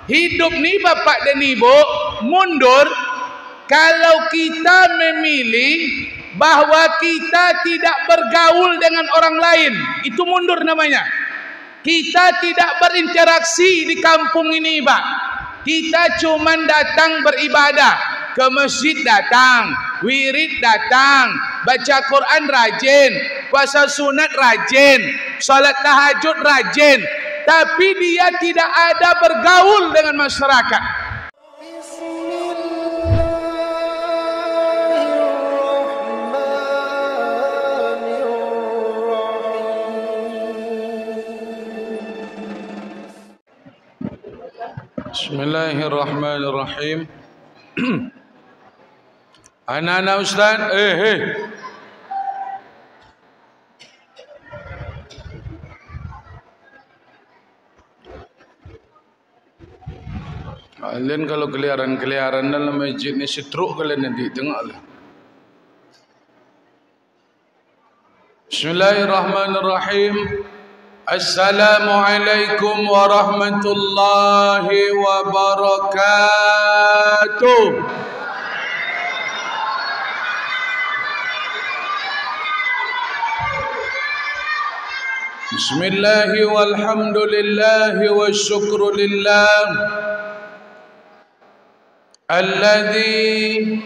Hidup ni bapak dan ibu mundur kalau kita memilih bahwa kita tidak bergaul dengan orang lain. Itu mundur namanya. Kita tidak berinteraksi di kampung ini, Pak. Kita cuma datang beribadah. Ke masjid datang, wirid datang, baca Quran rajin, puasa sunat rajin, salat tahajud rajin, tapi dia tidak ada bergaul dengan masyarakat. Bismillahirrahmanirrahim. Anak-anak Ustaz, kalian kalau keliaran dalam masjid ni setruk kalian nanti tengoklah. Bismillahirrahmanirrahim. Assalamualaikum warahmatullahi wabarakatuh. Bismillahi walhamdulillahi wasyukru lillah alladhi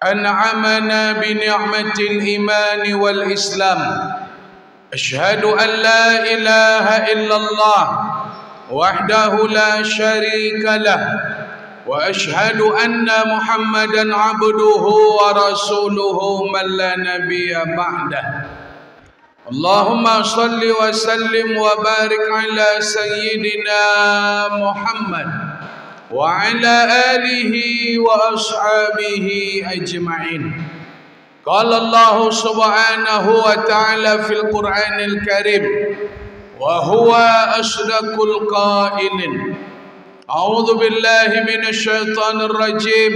an'amana bi ni'matil iman wal islam. Ashhadu an la ilaha illallah wahdahu la syarika lah wa ashhadu anna Muhammadan abduhu wa rasuluhu man la nabiyya ba'dah. Allahumma salli wa sallim wa barik ala sayyidina Muhammad wa ala alihi wa ashabihi ajma'in. Qala Allah subhanahu wa ta'ala fil Qur'anil Karim wa huwa asdaqul qailin. A'udzu billahi minasy syaithanir rajim.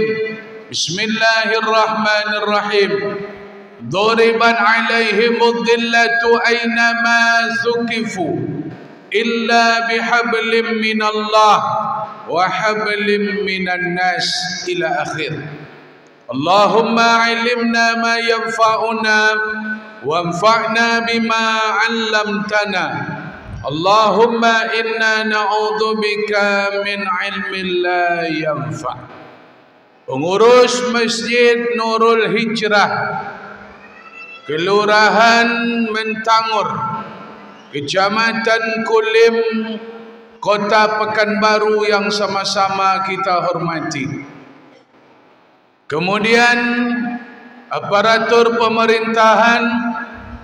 Bismillahirrahmanirrahim. Duriban 'alaihimud dhillatu aynama thuqifu illa bihablim minallah wa hablim minan nas ila akhir. Allahumma 'allimna ma yanfa'una wanfa'na bima 'allamtana. Allahumma inna na'udzubika min 'ilmin la yanfa'. Pengurus Masjid Nurul Hijrah Kelurahan Mentangur, Kecamatan Kulim, Kota Pekanbaru yang sama-sama kita hormati. Kemudian aparatur pemerintahan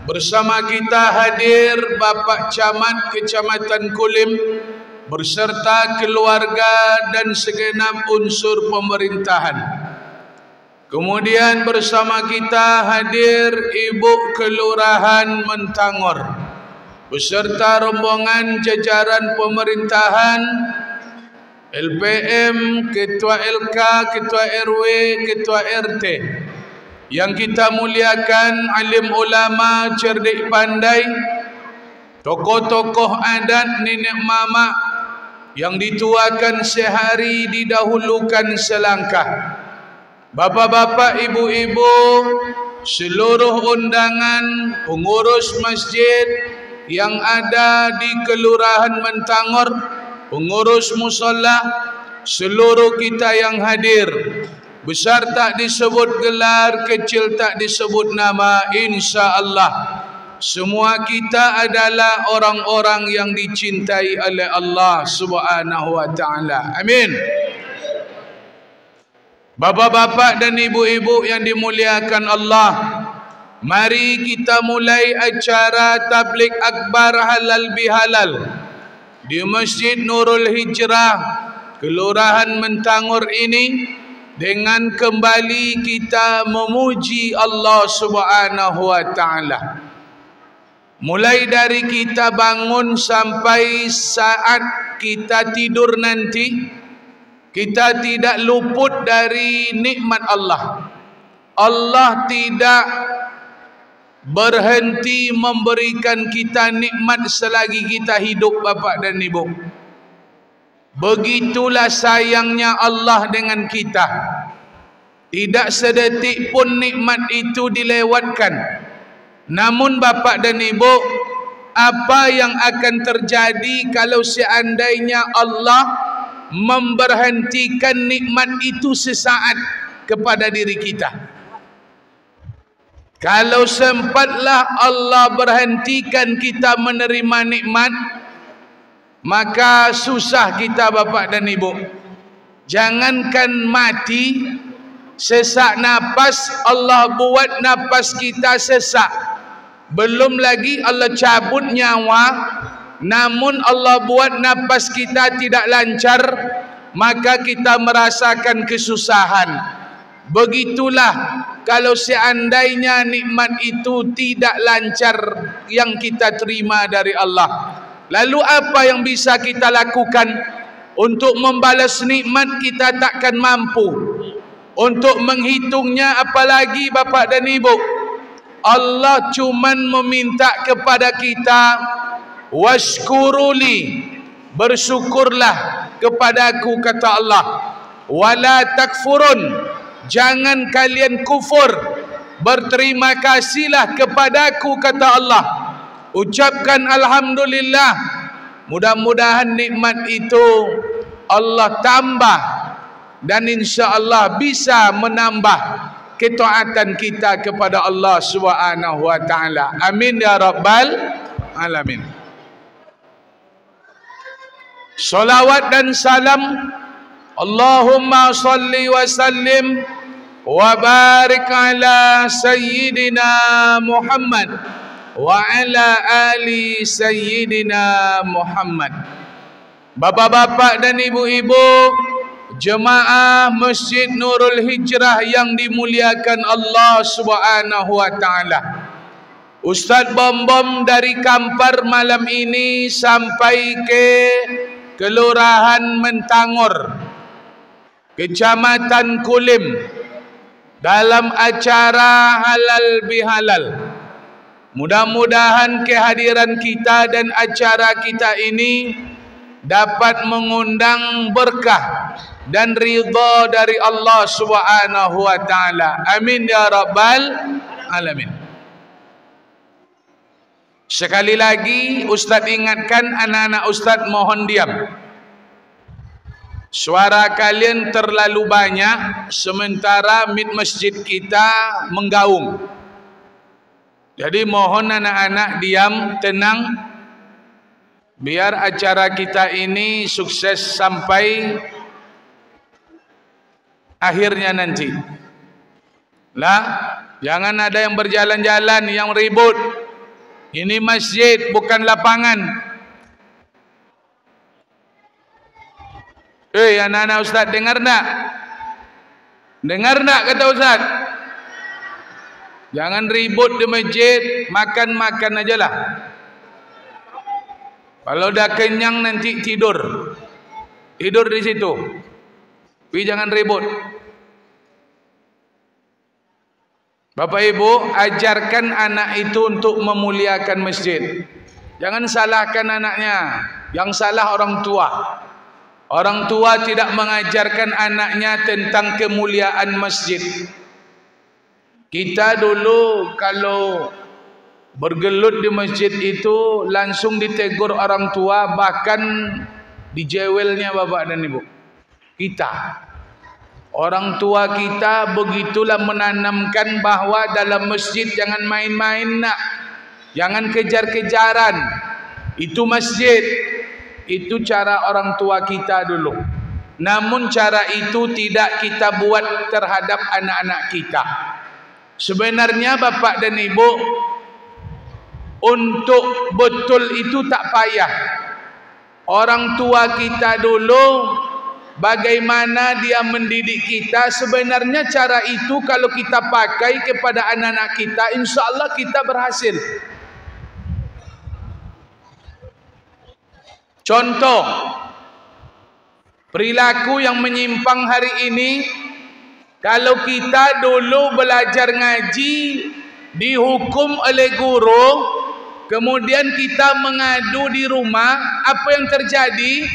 bersama kita hadir Bapak Camat Kecamatan Kulim berserta keluarga dan segenap unsur pemerintahan. Kemudian bersama kita hadir Ibu Kelurahan Mentangur beserta rombongan jajaran pemerintahan, LPM, Ketua LK, Ketua RW, Ketua RT. Yang kita muliakan alim ulama cerdik pandai, tokoh-tokoh adat, nenek mama yang dituakan sehari didahulukan selangkah. Bapak-bapak, ibu-ibu, seluruh undangan, pengurus masjid yang ada di Kelurahan Mentangur, pengurus musalla, seluruh kita yang hadir, besar tak disebut gelar, kecil tak disebut nama, insya-Allah semua kita adalah orang-orang yang dicintai oleh Allah Subhanahu wa taala. Amin. Bapak-bapak dan ibu-ibu yang dimuliakan Allah, mari kita mulai acara tabligh akbar halal bihalal di Masjid Nurul Hijrah Kelurahan Mentangur ini dengan kembali kita memuji Allah Subhanahu wa taala. Mulai dari kita bangun sampai saat kita tidur nanti, kita tidak luput dari nikmat Allah. Allah tidak berhenti memberikan kita nikmat selagi kita hidup, bapak dan ibu. Begitulah sayangnya Allah dengan kita. Tidak sedetik pun nikmat itu dilewatkan. Namun bapak dan ibu, apa yang akan terjadi kalau seandainya Allah memberhentikan nikmat itu sesaat kepada diri kita? Kalau sempatlah Allah berhentikan kita menerima nikmat, maka susah kita bapak dan ibu. Jangankan mati, sesak napas Allah buat napas kita sesak. Belum lagi Allah cabut nyawa, namun Allah buat napas kita tidak lancar, maka kita merasakan kesusahan. Begitulah kalau seandainya nikmat itu tidak lancar yang kita terima dari Allah. Lalu apa yang bisa kita lakukan? Untuk membalas nikmat kita takkan mampu. Untuk menghitungnya apalagi bapak dan ibu. Allah cuman meminta kepada kita, washkuruli, bersyukurlah kepadaku, kata Allah. Wala takfurun, jangan kalian kufur, berterima kasihlah kepadaku, kata Allah. Ucapkan alhamdulillah. Mudah-mudahan nikmat itu Allah tambah, dan insya-Allah bisa menambah ketaatan kita kepada Allah Subhanahu wa taala. Amin ya rabbal alamin. Salawat dan salam, Allahumma salli wa sallim wa barik ala sayyidina Muhammad wa ala ali sayyidina Muhammad. Bapak-bapak dan ibu-ibu, jemaah Masjid Nurul Hijrah yang dimuliakan Allah Subhanahu wa taala. Ustaz Bom-Bom dari Kampar malam ini sampai ke Kelurahan Mentangor, Kecamatan Kulim, dalam acara halal bihalal. Mudah-mudahan kehadiran kita dan acara kita ini dapat mengundang berkah dan ridha dari Allah Subhanahu wa taala. Amin ya rabbal alamin. Sekali lagi Ustaz ingatkan anak-anak Ustaz, mohon diam. Suara kalian terlalu banyak sementara mid masjid kita menggaung. Jadi mohon anak-anak diam, tenang, biar acara kita ini sukses sampai akhirnya nanti. Lah, jangan ada yang berjalan-jalan, yang ribut. Ini masjid, bukan lapangan. Anak-anak Ustaz, dengar tak? Dengar tak kata Ustaz? Jangan ribut di masjid, makan-makan aja lah. Kalau dah kenyang nanti tidur. Tidur di situ. Tapi jangan ribut. Bapak Ibu, ajarkan anak itu untuk memuliakan masjid. Jangan salahkan anaknya. Yang salah orang tua. Orang tua tidak mengajarkan anaknya tentang kemuliaan masjid. Kita dulu kalau bergelut di masjid itu langsung ditegur orang tua, bahkan dijewelnya bapak dan ibu. Kita, orang tua kita begitulah menanamkan bahwa dalam masjid jangan main-main nak, jangan kejar-kejaran. Itu masjid, itu cara orang tua kita dulu. Namun cara itu tidak kita buat terhadap anak-anak kita. Sebenarnya bapak dan ibu, untuk betul itu tak payah. Orang tua kita dulu bagaimana dia mendidik kita, sebenarnya cara itu kalau kita pakai kepada anak-anak kita, insya Allah kita berhasil. Contoh, perilaku yang menyimpang hari ini, kalau kita dulu belajar ngaji dihukum oleh guru, kemudian kita mengadu di rumah, apa yang terjadi?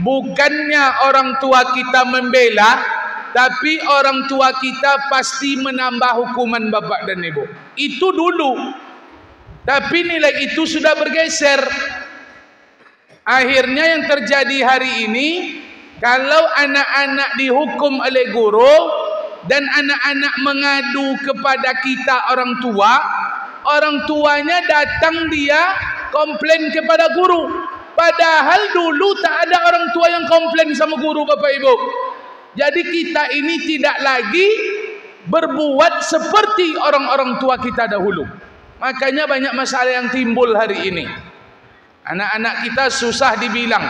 bukannya orang tua kita membela, tapi orang tua kita pasti menambah hukuman bapak dan ibu. Itu dulu. Tapi nilai itu sudah bergeser. Akhirnya yang terjadi hari ini, kalau anak-anak dihukum oleh guru dan anak-anak mengadu kepada kita orang tua, orang tuanya datang dia komplain kepada guru. Padahal dulu tak ada orang tua yang komplain sama guru, bapak ibu. Jadi kita ini tidak lagi berbuat seperti orang-orang tua kita dahulu. Makanya banyak masalah yang timbul hari ini. Anak-anak kita susah dibilang.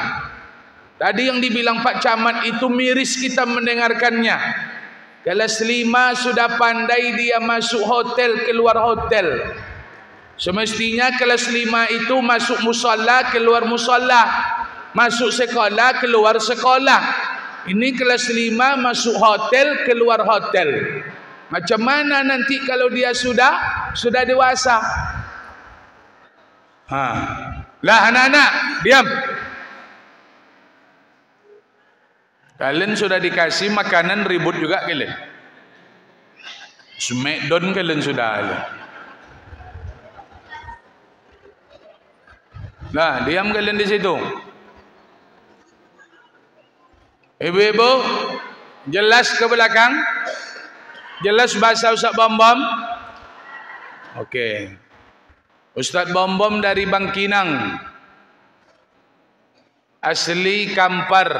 Tadi yang dibilang Pak Camat itu miris kita mendengarkannya. Kelas 5 sudah pandai dia masuk hotel, keluar hotel. Semestinya kelas 5 itu masuk musalla, keluar musalla. Masuk sekolah, keluar sekolah. Ini kelas 5 masuk hotel, keluar hotel. Macam mana nanti kalau dia sudah dewasa? Lah anak-anak, diam. Kalian sudah dikasih makanan ribut juga kalian. Smackdown kalian sudah. Nah, diam kalian di situ. Ibu-ibu, jelas ke belakang? Jelas bahasa Ustaz Bom-Bom? Oke. Ustaz Bom-Bom dari Bangkinang. Asli Kampar.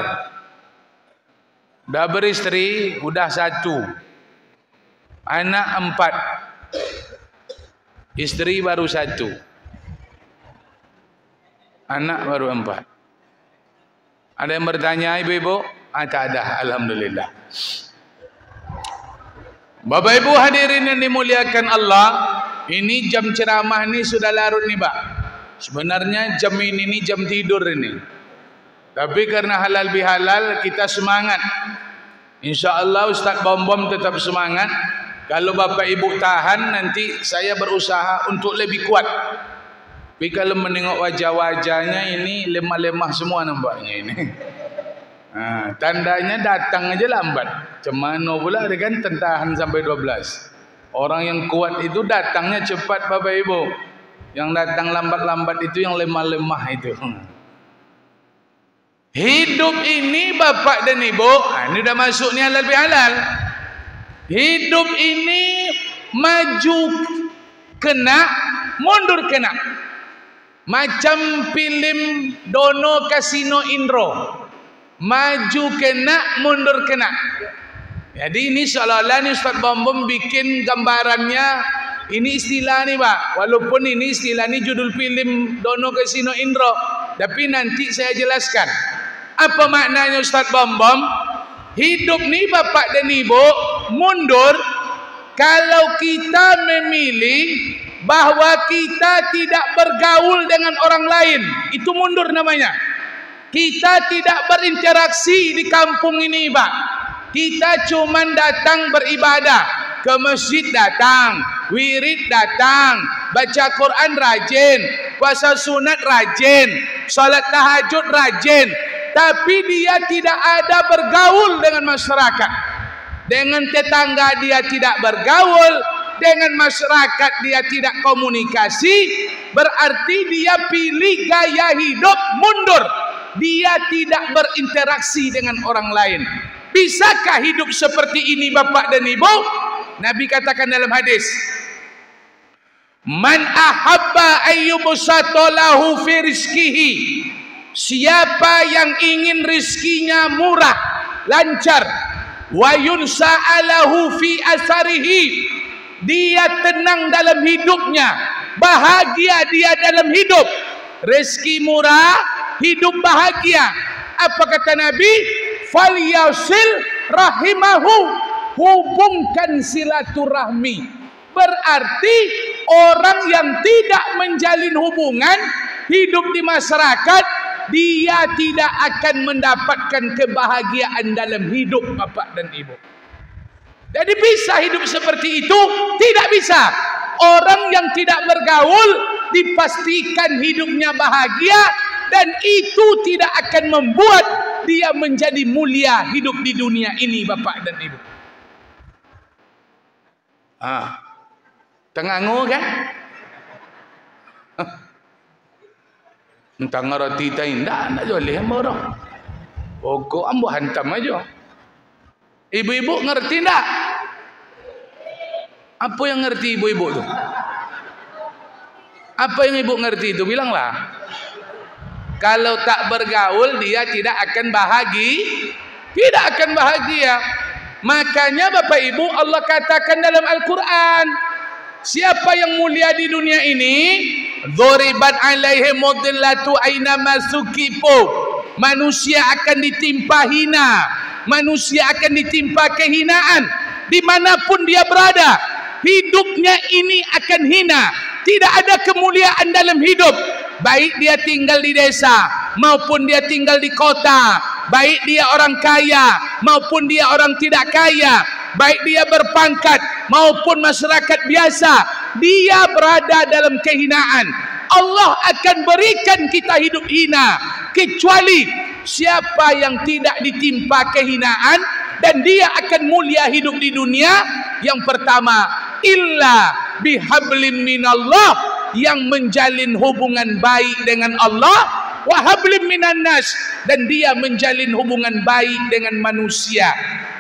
Dah beristri, udah 1. Anak 4. Istri baru 1. Anak baru 4. Ada yang bertanya ibu-ibu? Tak ada, alhamdulillah. Bapak ibu hadirin yang dimuliakan Allah, ini jam ceramah ini sudah larut nih Pak. Sebenarnya jam ini jam tidur ini. Tapi karena halal bihalal kita semangat. InsyaAllah Ustaz Bom-Bom tetap semangat. Kalau Bapak Ibu tahan, nanti saya berusaha untuk lebih kuat. Tapi kalau menengok wajah-wajahnya ini lemah-lemah semua nampaknya ini. Tandanya datang aja lambat. Cemano pula dia kan tentahan sampai 12. Orang yang kuat itu datangnya cepat Bapak Ibu. Yang datang lambat-lambat itu yang lemah-lemah itu. Hidup ini Bapak dan Ibu, ini udah masuk ni halal bihalal. Hidup ini maju kena, mundur kena. Macam film Dono Kasino Indro. Maju kena, mundur kena. Jadi ini seolah-olah ni Ustaz Bom-Bom bikin gambarannya. Ini istilah ni Pak. Walaupun ini istilah ni judul film Dono Kasino Indro, tapi nanti saya jelaskan. Apa maknanya Ustaz Bom-Bom? Hidup ni Bapak dan Ibu mundur kalau kita memilih bahwa kita tidak bergaul dengan orang lain. Itu mundur namanya. Kita tidak berinteraksi di kampung ini Pak. Kita cuma datang beribadah. Ke masjid datang, wirid datang, baca Quran rajin, puasa sunat rajin, salat tahajud rajin. Tapi dia tidak ada bergaul dengan masyarakat. Dengan tetangga dia tidak bergaul, dengan masyarakat dia tidak komunikasi. Berarti dia pilih gaya hidup mundur. Dia tidak berinteraksi dengan orang lain. Bisakah hidup seperti ini Bapak dan Ibu? Nabi katakan dalam hadis, Man ahabba ayyubsatalahu fi rizqihi. Siapa yang ingin rizkinya murah, lancar, wa yunsa'alahu fi asarihi, dia tenang dalam hidupnya, bahagia dia dalam hidup. Rezeki murah, hidup bahagia. Apa kata Nabi? Falyasil rahimahu, hubungkan silaturahmi. Berarti orang yang tidak menjalin hubungan hidup di masyarakat, dia tidak akan mendapatkan kebahagiaan dalam hidup Bapak dan Ibu. Jadi bisa hidup seperti itu? Tidak bisa. Orang yang tidak bergaul dipastikan hidupnya bahagia, dan itu tidak akan membuat dia menjadi mulia hidup di dunia ini, Bapak dan Ibu. Tengangu kan? Entah ngerti tak indah, nak boleh hamba orang. Pokok ambo hantam aja. Ibu-ibu ngerti tak? Apa yang ngerti ibu-ibu tu? Apa yang ibu ngerti itu? Bilanglah. Kalau tak bergaul, dia tidak akan bahagia. Tidak akan bahagia. Makanya Bapak Ibu, Allah katakan dalam Al-Quran, siapa yang mulia di dunia ini, dzuribat alaihim mudillatu aina masukifu. Manusia akan ditimpa hina, manusia akan ditimpa kehinaan dimanapun dia berada. Hidupnya ini akan hina, tidak ada kemuliaan dalam hidup. Baik dia tinggal di desa maupun dia tinggal di kota, baik dia orang kaya maupun dia orang tidak kaya, baik dia berpangkat maupun masyarakat biasa, dia berada dalam kehinaan. Allah akan berikan kita hidup hina, kecuali siapa yang tidak ditimpa kehinaan dan dia akan mulia hidup di dunia. Yang pertama, illa bihablim minallah, yang menjalin hubungan baik dengan Allah, wa hablim minan nas, dan dia menjalin hubungan baik dengan manusia.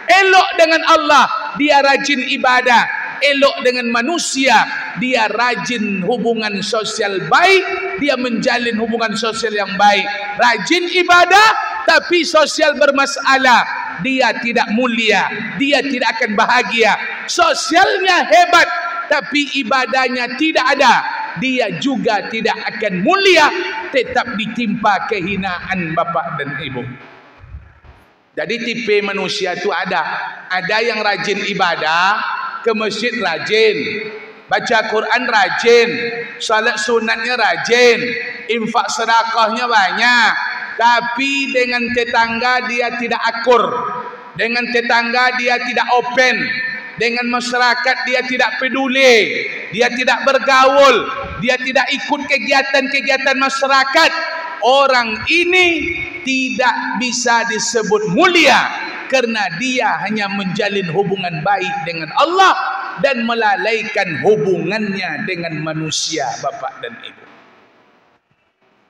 Elok dengan Allah, dia rajin ibadah. Elok dengan manusia, dia rajin hubungan sosial baik, dia menjalin hubungan sosial yang baik. Rajin ibadah tapi sosial bermasalah, dia tidak mulia, dia tidak akan bahagia. Sosialnya hebat tapi ibadahnya tidak ada, dia juga tidak akan mulia, tetap ditimpa kehinaan Bapak dan Ibu. Jadi tipe manusia itu ada yang rajin ibadah, ke masjid rajin, baca Quran rajin, salat sunatnya rajin, infak sedekahnya banyak, tapi dengan tetangga dia tidak akur, dengan tetangga dia tidak open, dengan masyarakat dia tidak peduli, dia tidak bergaul, dia tidak ikut kegiatan-kegiatan masyarakat. Orang ini tidak bisa disebut mulia karena dia hanya menjalin hubungan baik dengan Allah dan melalaikan hubungannya dengan manusia, Bapak dan Ibu.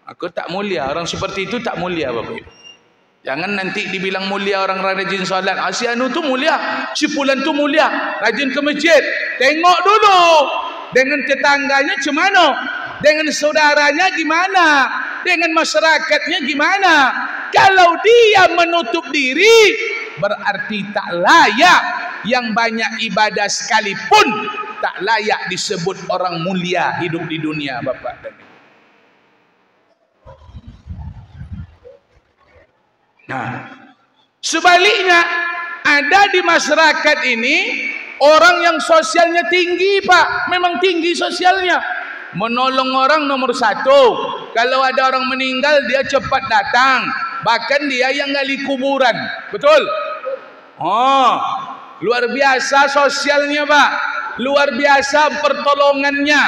Aku tak mulia, orang seperti itu tak mulia, Bapak Ibu. Jangan nanti dibilang mulia orang rajin solat. Si anu tu mulia, si fulan tu mulia, rajin ke masjid. Tengok dulu dengan tetangganya macam mana, dengan saudaranya gimana, dengan masyarakatnya gimana. Kalau dia menutup diri, berarti tak layak. Yang banyak ibadah sekalipun tak layak disebut orang mulia hidup di dunia, Bapak dan Ibu. Nah, sebaliknya ada di masyarakat ini orang yang sosialnya tinggi, Pak. Memang tinggi sosialnya, menolong orang nomor satu. Kalau ada orang meninggal, dia cepat datang. Bahkan dia yang gali kuburan. Betul? Oh, luar biasa sosialnya, Pak. Luar biasa pertolongannya.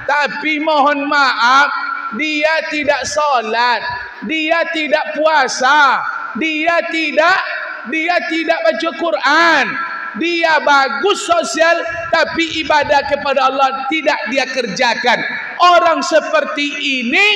Tapi mohon maaf, dia tidak sholat, dia tidak puasa, dia tidak baca Quran. Dia bagus sosial tapi ibadah kepada Allah tidak dia kerjakan. Orang seperti ini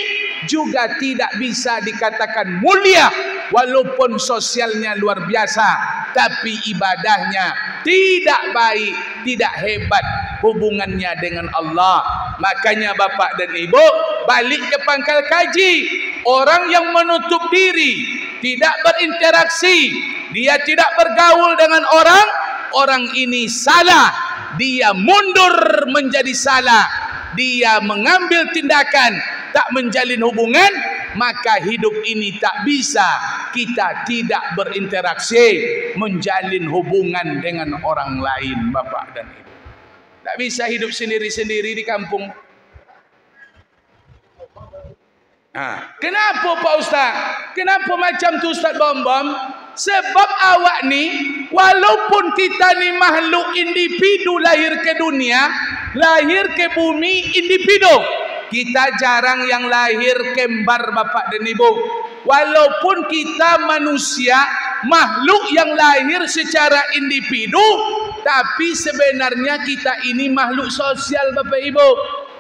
juga tidak bisa dikatakan mulia, walaupun sosialnya luar biasa tapi ibadahnya tidak baik, tidak hebat hubungannya dengan Allah. Makanya Bapak dan Ibu, balik ke pangkal kaji. Orang yang menutup diri, tidak berinteraksi, dia tidak bergaul dengan orang, orang ini salah. Dia mundur menjadi salah, dia mengambil tindakan, tak menjalin hubungan, maka hidup ini tak bisa. Kita tidak berinteraksi, menjalin hubungan dengan orang lain, Bapak dan Ibu. Tak bisa hidup sendiri-sendiri di kampung. Kenapa Pak Ustaz? Kenapa macam tu Ustaz Bom-Bom? Sebab awak ni, walaupun kita ni makhluk individu lahir ke dunia, lahir ke bumi individu, kita jarang yang lahir kembar Bapak dan Ibu. walaupun kita manusia, makhluk yang lahir secara individu, tapi sebenarnya kita ini makhluk sosial Bapak Ibu.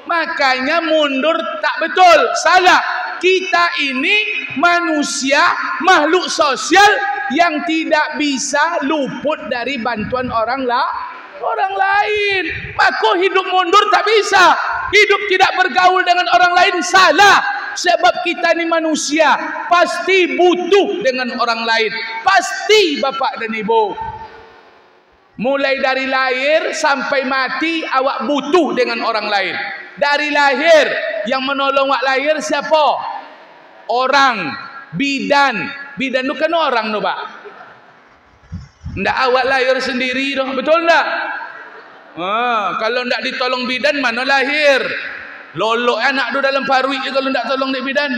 Makanya mundur tak betul, salah. Kita ini manusia, makhluk sosial yang tidak bisa luput dari bantuan orang lain. Maka hidup mundur tak bisa. Hidup tidak bergaul dengan orang lain salah. Sebab kita ni manusia, pasti butuh dengan orang lain. Pasti Bapak dan Ibu. Mulai dari lahir sampai mati awak butuh dengan orang lain. Dari lahir, yang menolong awak lahir siapa? Orang, bidan. Bidan itu kan orang tu Pak. Ndak awak lahir sendiri tu, betul tak? Kalau ndak ditolong bidan mana lahir? Lolok anak tu dalam parut je kalau ndak tolong dia bidan.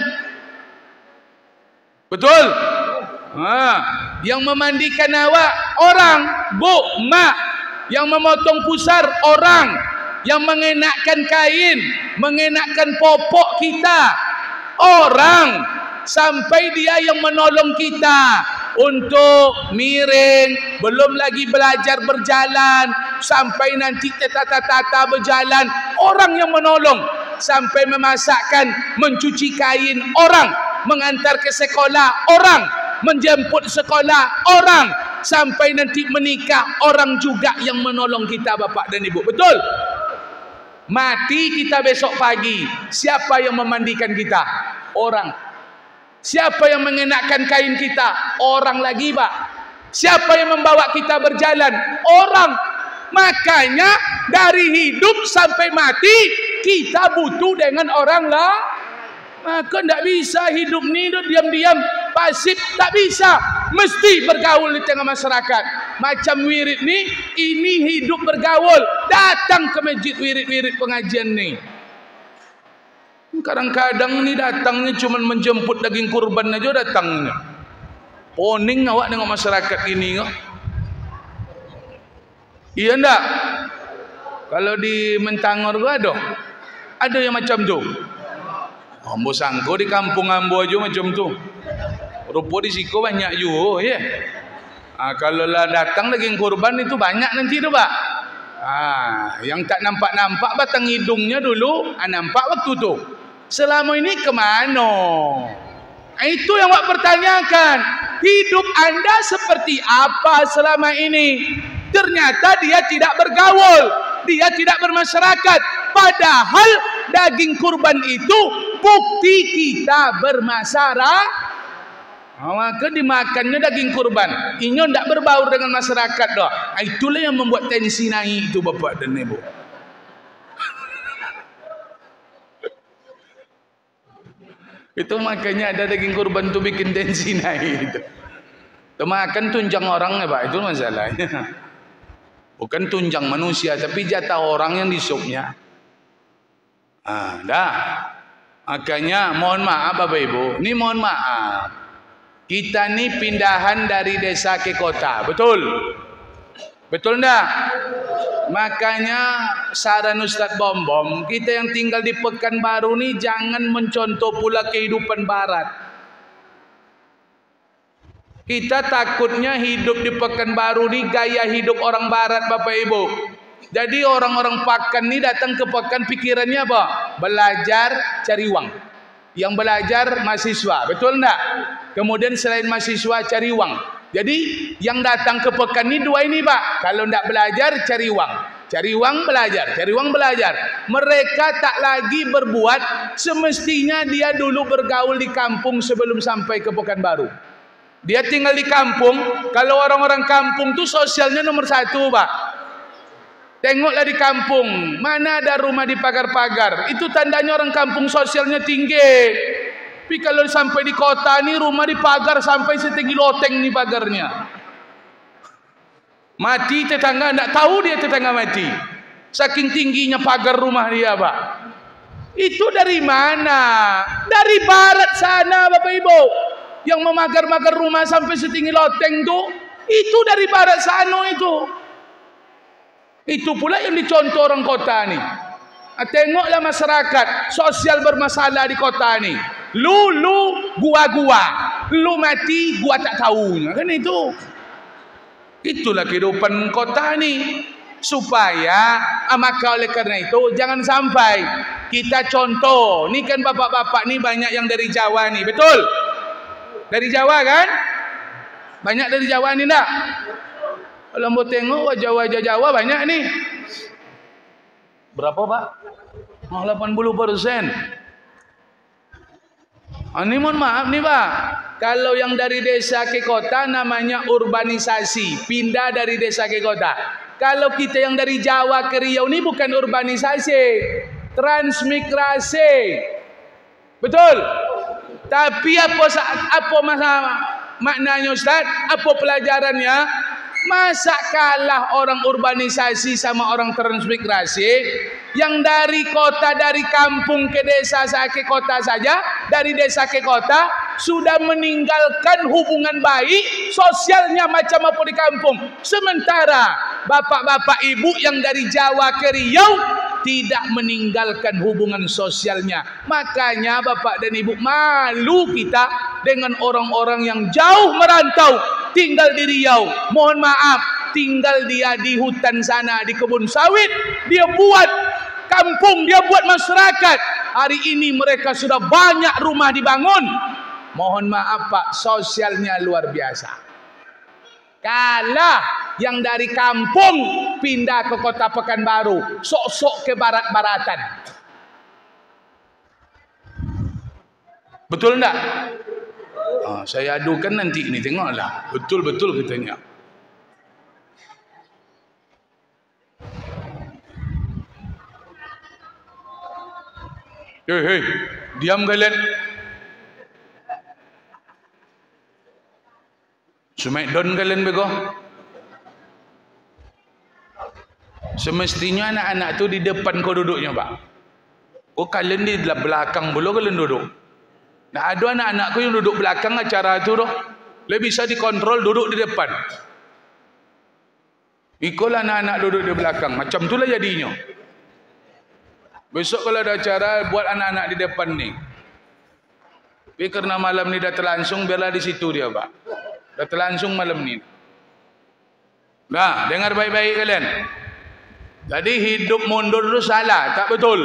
Betul? Yang memandikan awak orang, bu, mak. Yang memotong pusar orang. Yang mengenakkan kain, mengenakkan popok kita orang. Sampai dia yang menolong kita untuk miring, belum lagi belajar berjalan, sampai nanti tata-tata berjalan, orang yang menolong. Sampai memasakkan, mencuci kain orang, mengantar ke sekolah orang, menjemput sekolah orang, sampai nanti menikah orang juga yang menolong kita Bapak dan Ibu. Betul? Mati kita besok pagi, siapa yang memandikan kita? Orang. Siapa yang mengenakan kain kita? Orang lagi Pak. Siapa yang membawa kita berjalan? Orang. Makanya dari hidup sampai mati kita butuh dengan orang lah. Maka tidak bisa hidup ni diam-diam pasif, tak bisa. Mesti bergaul di tengah masyarakat. Macam wirid ni, ini hidup bergaul. Datang ke masjid wirid-wirid pengajian ni. Kadang-kadang ni datangnya cuma menjemput daging kurban aja datangnya. Poning awak dengan masyarakat ini kok. Iya ndak? Kalau di Mentangor tu ada yang macam tu. Ambo sangko di kampung ambo aja macam tu. Rupa di siko banyak juga ya. Kalau lah datang daging kurban itu banyak nanti tu Pak. Yang tak nampak-nampak batang hidungnya dulu, nampak waktu tu. Selama ini kemana? Itu yang awak pertanyakan. Hidup anda seperti apa selama ini? Ternyata dia tidak bergaul, dia tidak bermasyarakat. Padahal daging kurban itu bukti kita bermasyarakat. Maka dimakannya daging kurban. Ini tidak berbaur dengan masyarakat dah. Itulah yang membuat tensi naik itu Bapak dan Ibu. Itu makanya ada daging kurban tu bikin tensi naik itu. Makan tunjang orang ya Pak, itu masalahnya. Bukan tunjang manusia, tapi jatah orang yang disupnya. Dah. Makanya mohon maaf Bapak Ibu, ini mohon maaf. Kita ni pindahan dari desa ke kota, betul? Betul enggak? Makanya saran Ustaz Bom-Bom, kita yang tinggal di Pekanbaru ni jangan mencontoh pula kehidupan barat. Kita takutnya hidup di Pekanbaru ni gaya hidup orang barat Bapak Ibu. Jadi orang-orang Pakan ni datang ke Pekan pikirannya apa? Belajar cari uang. Yang belajar mahasiswa, betul enggak? Kemudian selain mahasiswa cari uang. Jadi yang datang ke Pekan ni dua ini Pak. Kalau enggak belajar cari uang. Cari uang belajar, cari uang belajar. Mereka tak lagi berbuat semestinya dia dulu bergaul di kampung sebelum sampai ke Pekanbaru. Dia tinggal di kampung. Kalau orang-orang kampung tu sosialnya nomor satu Pak. Tengoklah di kampung, mana ada rumah di pagar-pagar. Itu tandanya orang kampung sosialnya tinggi. Tapi kalau sampai di kota ni rumah di pagar sampai setinggi loteng ni pagarnya. Mati tetangga, tak tahu dia tetangga mati. Saking tingginya pagar rumah dia Pak. Itu dari mana? Dari barat sana Bapak Ibu. Yang memagar-magar rumah sampai setinggi loteng tu, itu dari barat sana itu. Itu pula yang dicontoh orang kota ni. Tengoklah masyarakat sosial bermasalah di kota ni. Lu gua. Lu mati, gua tak tahu. Kan itu. Itulah kehidupan kota ni. Supaya maka oleh karena itu jangan sampai kita contoh. Ni kan bapak-bapak ni banyak yang dari Jawa ni, betul? Dari Jawa kan? Banyak dari Jawa ni tak? Kalau mau tengok wajah-wajah Jawa banyak ni. Berapa pak? 80%. Ini mohon maaf nih pak. Kalau yang dari desa ke kota namanya urbanisasi. Pindah dari desa ke kota. Kalau kita yang dari Jawa ke Riau ini bukan urbanisasi, transmigrasi, betul? Tapi apa maknanya Ustaz? Apa pelajarannya? Masa kalah orang urbanisasi sama orang transmigrasi? Yang dari kota, dari kampung ke desa, ke kota saja, dari desa ke kota sudah meninggalkan hubungan baik sosialnya macam apa di kampung. Sementara bapak-bapak ibu yang dari Jawa ke Riau tidak meninggalkan hubungan sosialnya. Makanya bapak dan ibu malu kita dengan orang-orang yang jauh merantau tinggal di Riau. Mohon maaf, tinggal dia di hutan sana, di kebun sawit, dia buat kampung, dia buat masyarakat. Hari ini mereka sudah banyak rumah dibangun. Mohon maaf pak, sosialnya luar biasa. Kalah yang dari kampung pindah ke kota Pekanbaru, sok-sok ke barat-baratan. Betul enggak? Saya adukan nanti ini, tengoklah. Betul-betul katanya. Hei, diam kalian. Smackdown kalian bego. Semestinya anak-anak tu di depan kau duduknya pak. Oh kalian di belakang belum kalian duduk. Nah ada anak-anakku yang duduk belakang acara tu doh. Lebih bisa dikontrol duduk di depan. Ikulah anak-anak duduk di belakang. Macam itulah jadinya. Besok kalau ada acara buat anak-anak di depan ni. Tapi karena malam ni dah terlangsung, biarlah di situ dia pak. Dah terlangsung malam ni. Nah, dengar baik-baik kalian. Jadi hidup mundur itu salah, tak betul.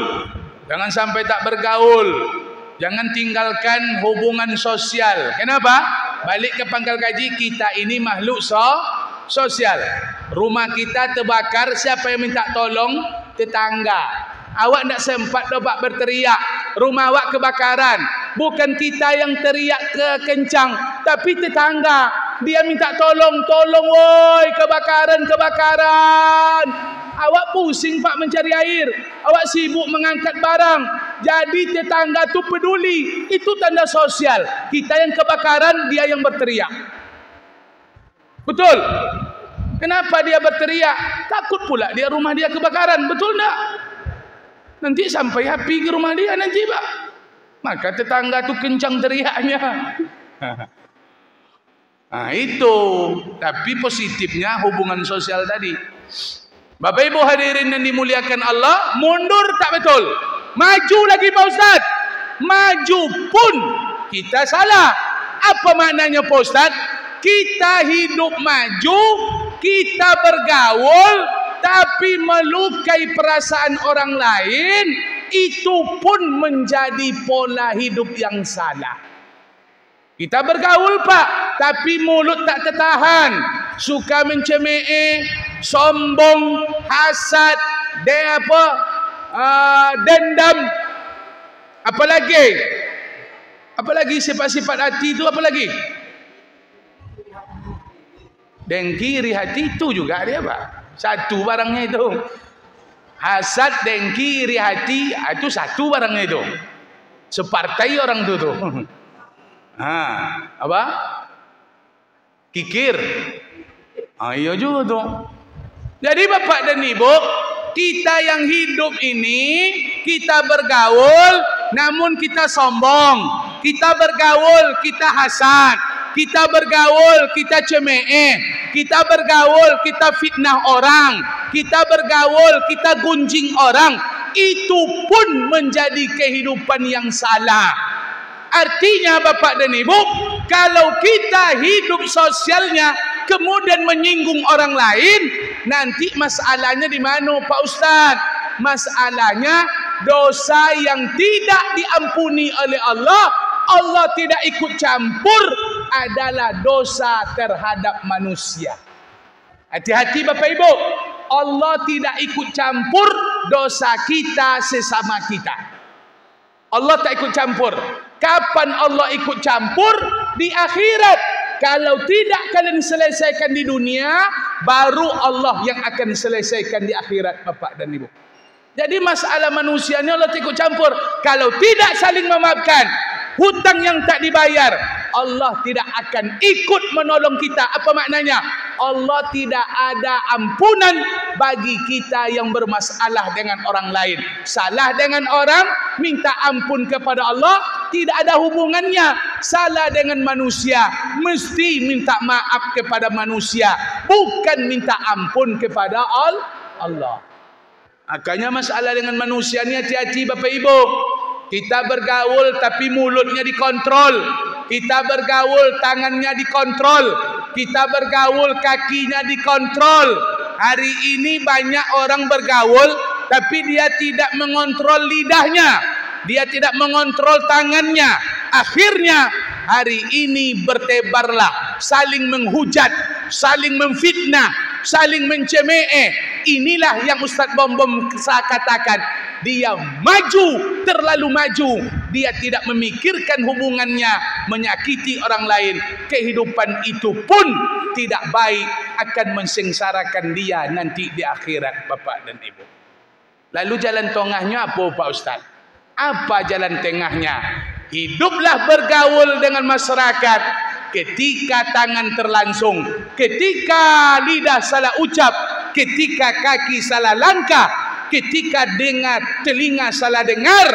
Jangan sampai tak bergaul. Jangan tinggalkan hubungan sosial. Kenapa? Balik ke pangkal gaji, kita ini makhluk sosial. Rumah kita terbakar, siapa yang minta tolong? Tetangga. Awak tak sempat dapat berteriak, rumah awak kebakaran. Bukan kita yang teriak kencang, tapi tetangga. Dia minta tolong, woi, kebakaran. Awak pusing pak mencari air, awak sibuk mengangkat barang. Jadi tetangga tu peduli, itu tanda sosial. Kita yang kebakaran, dia yang berteriak. Betul? Kenapa dia berteriak? Takut pula dia rumah dia kebakaran, betul tak? Nanti sampai api ke rumah dia nanti pak. Maka tetangga tu kencang teriaknya. Nah itu. Tapi positifnya hubungan sosial tadi. Bapak ibu hadirin yang dimuliakan Allah, mundur tak betul. Maju lagi Pak Ustaz. Maju pun kita salah. Apa maknanya Pak Ustaz? Kita hidup maju, kita bergaul, tapi melukai perasaan orang lain, itu pun menjadi pola hidup yang salah. Kita bergaul pak, tapi mulut tak tertahan, suka mencemooh, sombong, hasad, dendam, apalagi sifat-sifat hati itu, apalagi dengki, iri hati itu juga dia pak. Satu barangnya itu. Hasad, dengki, iri hati, itu satu barangnya itu. Separtai orang itu tuh. Apa? Kikir. Iya juga tuh. Jadi bapak dan ibu, kita yang hidup ini, kita bergaul, namun kita sombong. Kita bergaul, kita hasad. Kita bergaul, kita cemooh. Kita bergaul, kita fitnah orang. Kita bergaul, kita gunjing orang. Itu pun menjadi kehidupan yang salah. Artinya Bapak dan Ibu, kalau kita hidup sosialnya kemudian menyinggung orang lain, nanti masalahnya di mana Pak Ustaz? Masalahnya dosa yang tidak diampuni oleh Allah, Allah tidak ikut campur, adalah dosa terhadap manusia. Hati-hati Bapak Ibu, Allah tidak ikut campur dosa kita sesama kita. Allah tak ikut campur. Kapan Allah ikut campur? Di akhirat. Kalau tidak kalian selesaikan di dunia, baru Allah yang akan selesaikan di akhirat Bapak dan Ibu. Jadi masalah manusia ini Allah tak ikut campur. Kalau tidak saling memaafkan, hutang yang tak dibayar, Allah tidak akan ikut menolong kita. Apa maknanya? Allah tidak ada ampunan bagi kita yang bermasalah dengan orang lain. Salah dengan orang, minta ampun kepada Allah, tidak ada hubungannya. Salah dengan manusia, mesti minta maaf kepada manusia, bukan minta ampun kepada Allah. Makanya masalah dengan manusia ni hati-hati Bapak Ibu. Kita bergaul tapi mulutnya dikontrol. Kita bergaul tangannya dikontrol. Kita bergaul kakinya dikontrol. Hari ini banyak orang bergaul tapi dia tidak mengontrol lidahnya. Dia tidak mengontrol tangannya. Akhirnya hari ini bertebarlah saling menghujat, saling memfitnah, saling mencemooh. Inilah yang Ustaz Bom saya katakan. Dia maju, terlalu maju. Dia tidak memikirkan hubungannya, menyakiti orang lain. Kehidupan itu pun tidak baik, akan mensengsarakan dia nanti di akhirat Bapak dan Ibu. Lalu jalan tengahnya apa Pak Ustaz? Apa jalan tengahnya? Hiduplah bergaul dengan masyarakat ketika tangan terlangsung, ketika lidah salah ucap, ketika kaki salah langkah, ketika telinga salah dengar,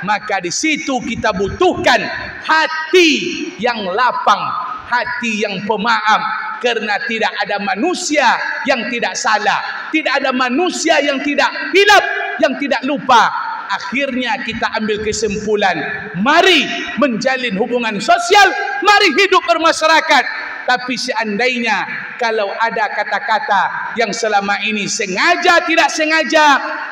maka di situ kita butuhkan hati yang lapang, hati yang pemaaf, karena tidak ada manusia yang tidak salah, tidak ada manusia yang tidak hilaf, yang tidak lupa. Akhirnya kita ambil kesimpulan, mari menjalin hubungan sosial, mari hidup bermasyarakat. Tapi seandainya kalau ada kata-kata yang selama ini sengaja tidak sengaja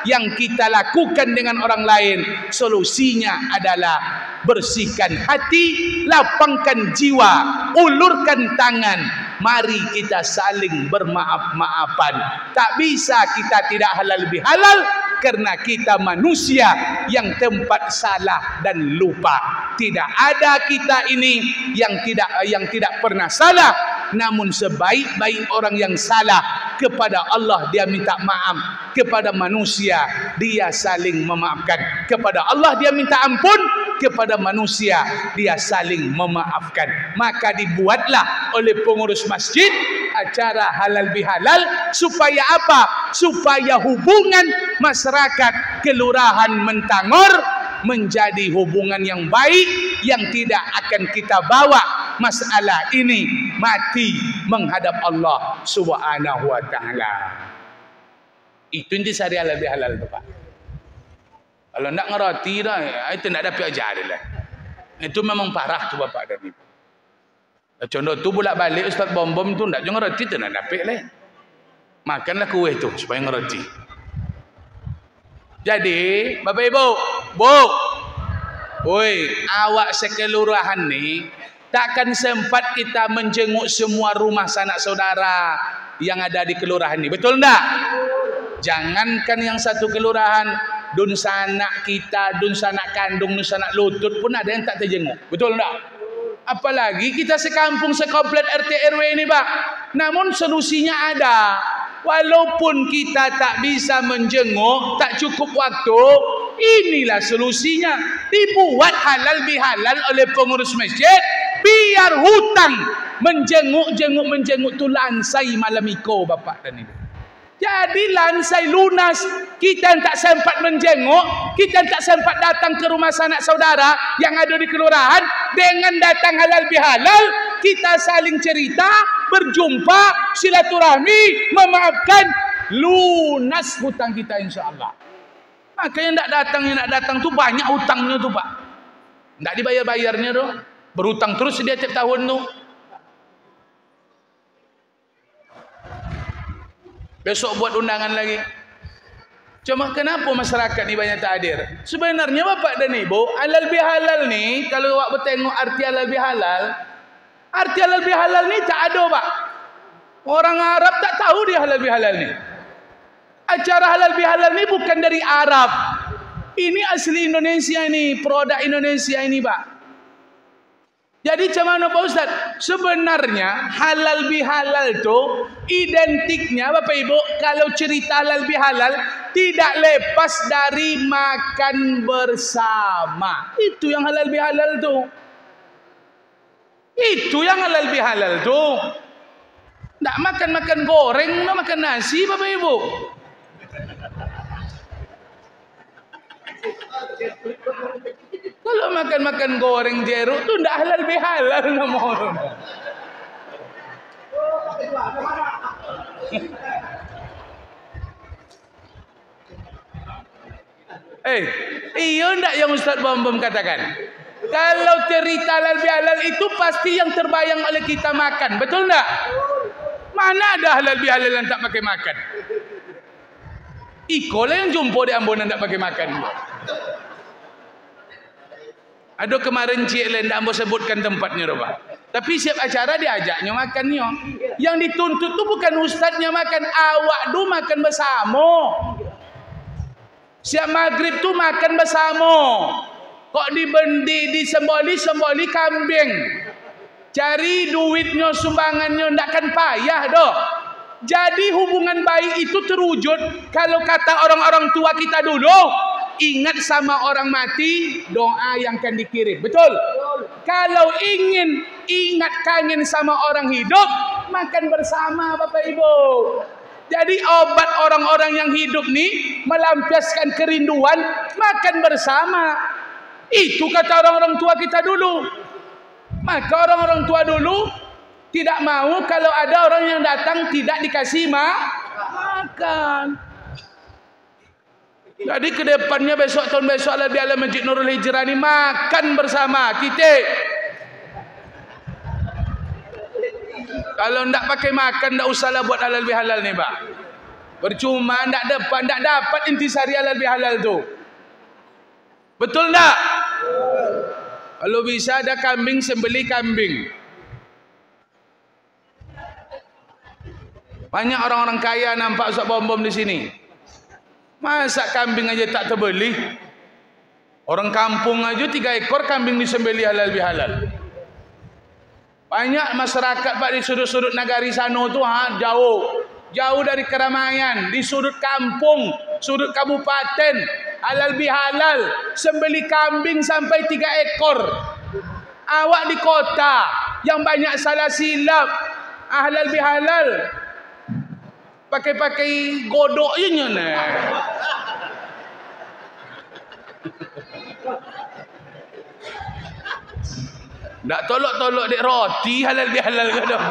yang kita lakukan dengan orang lain, solusinya adalah bersihkan hati, lapangkan jiwa, ulurkan tangan. Mari kita saling bermaaf-maafan. Tak bisa kita tidak halal bihalal, karena kita manusia yang tempat salah dan lupa. Tidak ada kita ini yang tidak pernah salah. Namun sebaik-baik orang yang salah, kepada Allah dia minta maaf, kepada manusia dia saling memaafkan, kepada Allah dia minta ampun, kepada manusia dia saling memaafkan. Maka dibuatlah oleh pengurus masjid acara halal bihalal. Supaya apa? Supaya hubungan masyarakat kelurahan Mentangor menjadi hubungan yang baik, yang tidak akan kita bawa masalah ini mati menghadap Allah Subhanahu wa taala. Itu inti sari halal bihalal tu Pak. Kalau nak ngerti dah, itu nak dapat ajar dia. Itu memang parah tu Bapak dan Ibu. Contoh tu bolak-balik Ustaz Bom tu nak ngerti tu nak dapat lah. Makanlah kuih tu supaya ngerti. Jadi Bapak Ibu, awak sekelurahan ni takkan sempat kita menjenguk semua rumah sanak saudara yang ada di kelurahan ni. Betul tak? Jangankan yang satu kelurahan, dun sanak kita, dun sanak kandung, dun sanak lutut pun ada yang tak terjenguk. Betul tak? Apalagi kita sekampung, sekomplek RT RW ini Pak. Namun solusinya ada. Walaupun kita tak bisa menjenguk, tak cukup waktu, inilah solusinya. Dibuat halal bihalal oleh pengurus masjid, biar hutang menjenguk tu lansai malam iko Bapak dan Ibu. Jadi lansai lunas. Kita tak sempat menjenguk, kita tak sempat datang ke rumah sanak saudara yang ada di kelurahan. Dengan datang halal bihalal, kita saling cerita, berjumpa, silaturahmi, memaafkan, lunas hutang kita insya Allah. Maka yang nak datang tu banyak hutangnya tu Pak. Tak dibayar-bayarnya tu. Berhutang terus dia tiap tahun tu. Besok buat undangan lagi. Cuma kenapa masyarakat ni banyak tak hadir? Sebenarnya bapak dan ibu, halal bihalal ni, kalau awak bertengok arti halal bihalal ni tak ada pak. Orang Arab tak tahu dia halal bihalal ni. Acara halal bihalal ni bukan dari Arab. Ini asli Indonesia ni, produk Indonesia ini pak. Jadi macam mana Pak Ustaz? Sebenarnya halal bihalal tu identiknya Bapak Ibu, kalau cerita halal bihalal tidak lepas dari makan bersama. Itu yang halal bihalal tu. Itu yang halal bihalal tu. Tak makan-makan goreng, tak makan nasi Bapak Ibu. Kalau makan-makan goreng jeruk tu ndak halal bihalal namanya. Iya ndak yang Ustaz Bom katakan? Kalau cerita halal bihalal itu pasti yang terbayang oleh kita makan, betul ndak? Mana ada halal bihalal yang tak pakai makan? Iko lah yang jumpa di Ambon yang tak pakai makan. Ada kemarin Cik Len tak mau sebutkan tempatnya Pak. Tapi siap acara diajaknya makannya. Yang dituntut tu bukan ustaznya makan, awak tu makan bersama. Siap maghrib tu makan bersama. Kok disemboli kambing. Cari duitnya, sumbangannya, ndak kan payah dah. Jadi hubungan baik itu terwujud kalau kata orang-orang tua kita dulu, ingat sama orang mati, doa yang akan dikirim. Betul? Kalau ingin ingat kangen sama orang hidup, makan bersama Bapak Ibu. Jadi obat orang-orang yang hidup ni melampiaskan kerinduan, makan bersama. Itu kata orang-orang tua kita dulu. Maka orang-orang tua dulu tidak mau kalau ada orang yang datang tidak dikasih makan. Jadi ke depannya besok tahun besok lebih ala Masjid Nurul Hijrah ni makan bersama kita. Kalau ndak pakai makan ndak usahlah buat halal bihalal ni Pak. Percuma ndak dapat intisari halal bihalal tu. Betul ndak? Kalau bisa ada kambing, sembeli kambing. Banyak orang-orang kaya nampak Ustaz Bom di sini. Masa kambing aja tak terbeli? Orang kampung aja 3 ekor kambing disembeli halal bihalal. Banyak masyarakat Pak di sudut-sudut nagari sana tu jauh dari keramaian, di sudut kampung, sudut kabupaten, halal bihalal, sembeli kambing sampai 3 ekor. Awak di kota yang banyak salah silap, halal bihalal, pakai godok je nya. Tak tolok-tolok dek roti halal bihalal ke dah.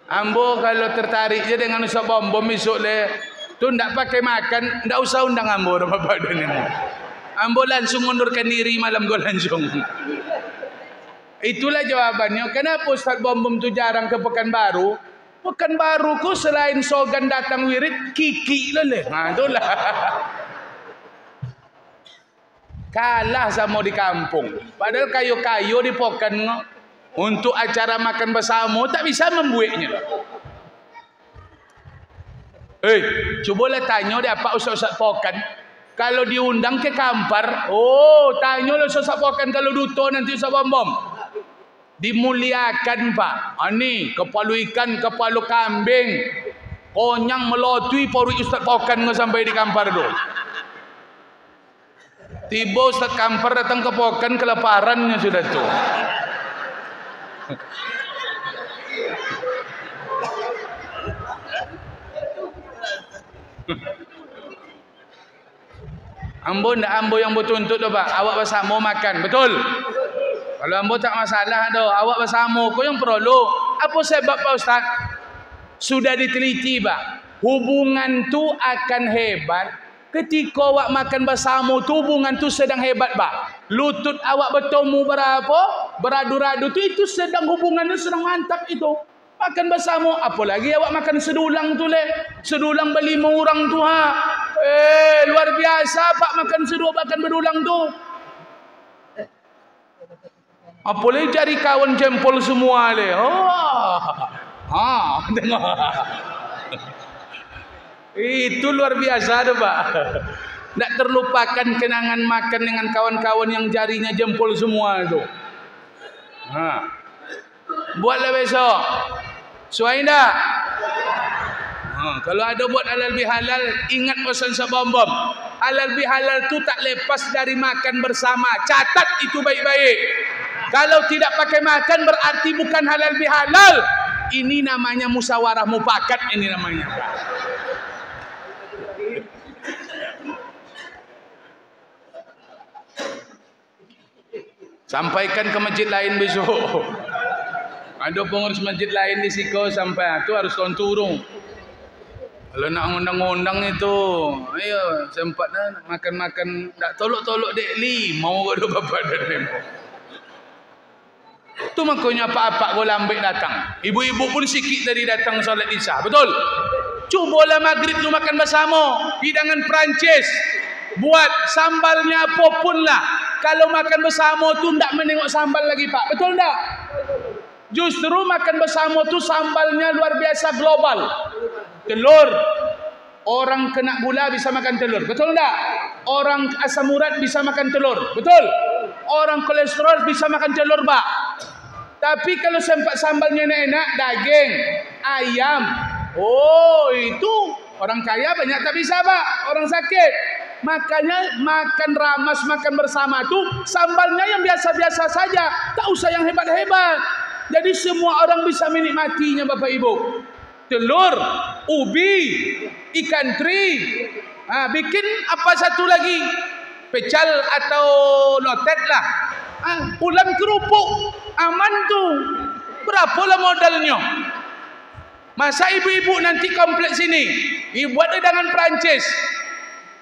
Ambo kalau tertarik je dengan Ustaz Bom esok le tu ndak pakai makan, ndak usah undang ambo dah bapak dan ini. Ambo langsung mundurkan diri malam go langsung. Itulah jawabannya. Kenapa Ustaz Bom tu jarang ke Pekanbaru? Pekanbaru ku selain sogan datang wirid, kiki leleh. Ha itulah. Kalah sama di kampung. Padahal kayu-kayu di Pokan untuk acara makan bersama tak bisa membuatnya. Cubalah tanya dia apa Ustaz-Ustaz Pokan. Kalau diundang ke Kampar, tanyalah Ustaz Pokan kalau duta nanti Ustaz Bom. Dimuliakan Pak. Ni kepala ikan, kepala kambing, konyang melotui paru Ustaz Pokan sampai di Kampar tu. Tiba Ustaz Kampar datang ke Pokan, kelaparannya sudah tu. Ambo ndak ambo yang bertuntut dah Pak. Awak bersama makan, betul? Kalau ambo tak masalah dah. Awak bersama kau yang perlu. Apa sebab Pak Ustaz? Sudah diteliti Pak. Hubungan tu akan hebat ketika awak makan bersama tu, hubungan tu sedang hebat bah. Lutut awak bertemu berapa? Beradu-radu tu, itu sedang hubungan tu sedang mantap itu. Makan bersama, apalagi awak makan sedulang tu sedulang berlima orang tu ha. Luar biasa pak makan makan berulang tu. Apalagi cari kawan jempol semua le. Tengok. Itu luar biasa tu pak. Tak terlupakan kenangan makan dengan kawan-kawan yang jarinya jempol semua tu. Buatlah besok. Suai tak? Kalau ada buat halal bihalal, ingat pesan sebom-bom. Halal bihalal tu tak lepas dari makan bersama. Catat itu baik-baik. Kalau tidak pakai makan berarti bukan halal bihalal. Ini namanya musyawarah mufakat, ini namanya. Sampaikan ke masjid lain besok. Ada pengurus masjid lain di Siko sampai tu harus turun. Kalau nak undang-undang itu, ayo sempat nak makan-makan, tak tolok-tolok dek li, mau ada bapak dan demo. Tu makanya apa-apa kau lambat datang. Ibu-ibu pun sikit tadi datang solat isya, betul? Cubalah maghrib tu makan bersama, hidangan Perancis. Buat sambalnya apapun lah. Kalau makan bersama tu tak menengok sambal lagi pak, betul tak? Justru makan bersama tu sambalnya luar biasa global. Telur. Orang kena gula bisa makan telur. Betul tak? Orang asam urat bisa makan telur. Betul? Orang kolesterol bisa makan telur pak. Tapi kalau sempat sambalnya enak, daging, ayam. Oh itu. Orang kaya banyak tak bisa pak. Orang sakit. Makanya makan ramas, makan bersama tu sambalnya yang biasa-biasa saja. Tak usah yang hebat-hebat. Jadi semua orang bisa menikmatinya Bapak Ibu. Telur, ubi, ikan teri. Bikin apa satu lagi? Pecal atau lotek lah. Ulam kerupuk. Aman tu. Berapalah modalnya? Masa ibu-ibu nanti kompleks sini. Buat hidangan Perancis.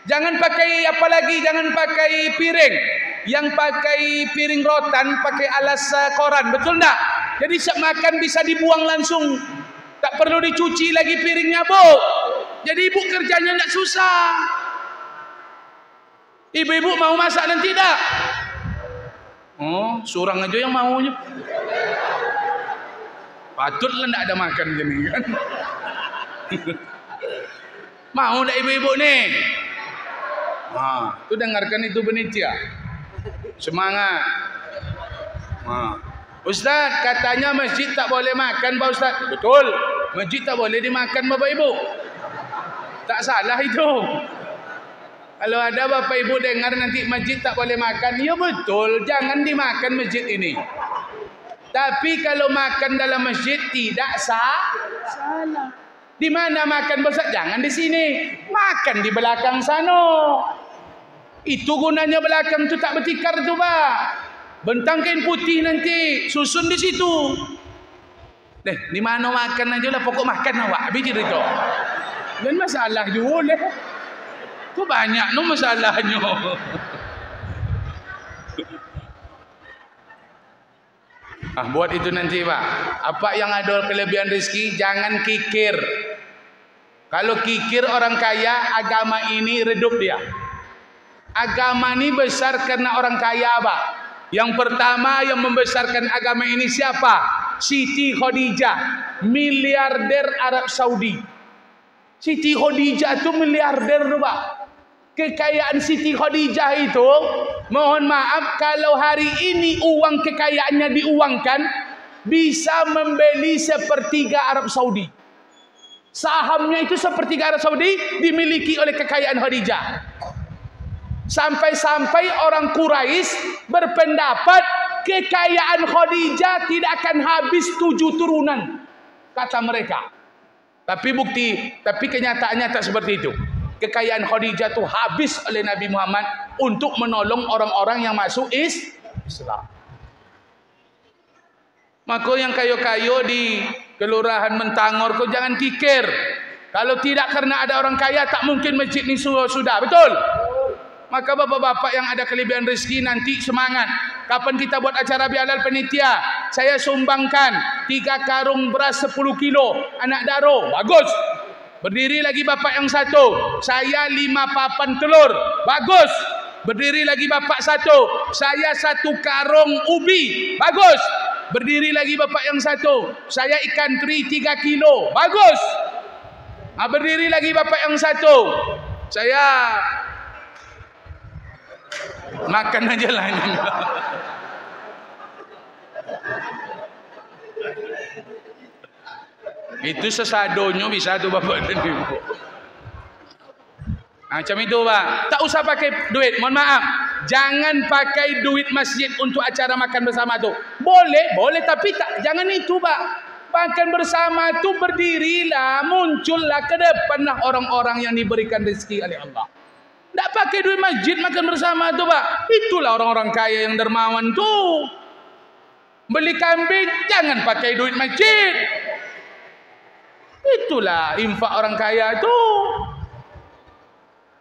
Jangan pakai apa lagi? Jangan pakai piring. Yang pakai piring rotan, pakai alas koran. Betul tak? Jadi makan bisa dibuang langsung. Tak perlu dicuci lagi piringnya, Bu. Jadi ibu kerjanya tak susah. Ibu-ibu mau masak nanti tak? Oh, surang aja yang maunya. Patutlah tak ada makan gini kan. Mau tak ibu-ibu ni? Tu dengarkan itu penitia. Semangat. Ustaz, katanya masjid tak boleh makan Pak Ustaz. Betul. Masjid tak boleh dimakan Bapak Ibu. Tak salah itu. Kalau ada Bapak Ibu dengar nanti masjid tak boleh makan, ya betul, jangan dimakan masjid ini. Tapi kalau makan dalam masjid tidak salah. Di mana makan Pak Ustaz? Jangan di sini. Makan di belakang sana. Itu gunanya belakang tu tak bertikar tu Pak. Bentang kain putih nanti susun di situ. Di mana makan aja lah, pokok makan awak. Habis itu. Dan masalah juga leh. Tu banyak no masalahnya. Buat itu nanti Pak. Apa yang ada kelebihan rezeki jangan kikir. Kalau kikir orang kaya, agama ini redup dia. Agama ini besar karena orang kaya Pak. Yang pertama yang membesarkan agama ini siapa? Siti Khadijah, miliarder Arab Saudi. Siti Khadijah itu miliarder Pak. Kekayaan Siti Khadijah itu, mohon maaf kalau hari ini uang kekayaannya diuangkan, bisa membeli sepertiga Arab Saudi. Sahamnya itu sepertiga Arab Saudi dimiliki oleh kekayaan Khadijah. Sampai-sampai orang Quraisy berpendapat kekayaan Khadijah tidak akan habis 7 turunan, kata mereka. Tapi kenyataannya tak seperti itu. Kekayaan Khadijah itu habis oleh Nabi Muhammad untuk menolong orang-orang yang masuk Islam. Maka yang kayo-kayo di Kelurahan Mentangor kau jangan kikir. Kalau tidak karena ada orang kaya, tak mungkin masjid ni sudah. Betul? Maka bapak-bapak yang ada kelebihan rezeki nanti semangat. Kapan kita buat acara bihalal penitia, saya sumbangkan 3 karung beras 10 kilo anak daro. Bagus. Berdiri lagi bapak yang satu, saya 5 papan telur. Bagus. Berdiri lagi bapak satu, saya 1 karung ubi. Bagus. Berdiri lagi bapak yang satu, saya ikan teri 3 kilo. Bagus. Berdiri lagi bapak yang satu, saya makan aja lah ini. Itu sesadonyo bisa tuh bapak dan ibu. Macam itu pak. Tak usah pakai duit. Mohon maaf. Jangan pakai duit masjid untuk acara makan bersama tu. Boleh tapi tak. Jangan itu pak. Makan bersama tu berdirilah, muncullah ke depanlah orang-orang yang diberikan rezeki oleh Allah. Tak pakai duit masjid makan bersama tu pak. Itulah orang-orang kaya yang dermawan tu. Beli kambing jangan pakai duit masjid. Itulah infak orang kaya tu.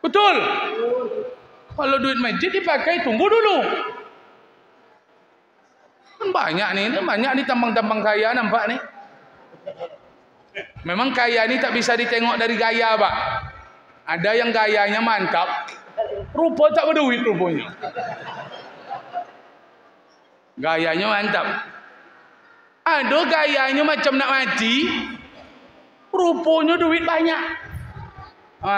Betul? Kalau duit masjid dipakai, tunggu dulu. Kan banyak ni tambang-tambang kaya nampak ni. Memang kaya ni tak bisa ditengok dari gaya pak. Ada yang gayanya mantap, rupa tak berduit rupanya. Gayanya mantap. Ada gayanya macam nak mati, rupanya duit banyak.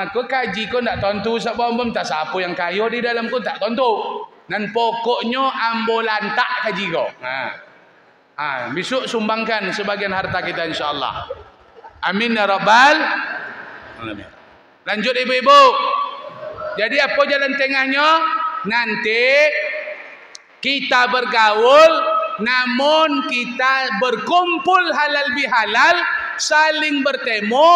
Kau kaji kau tak tontu sebab tak siapa yang kaya di dalam kau tak tontu. Dan pokoknya ambo lantak kaji kau. Besok sumbangkan sebagian harta kita insya-Allah. Amin ya rabbal alamin. Lanjut ibu-ibu. Jadi apa jalan tengahnya? Nanti kita bergaul, namun kita berkumpul halal bihalal, saling bertemu,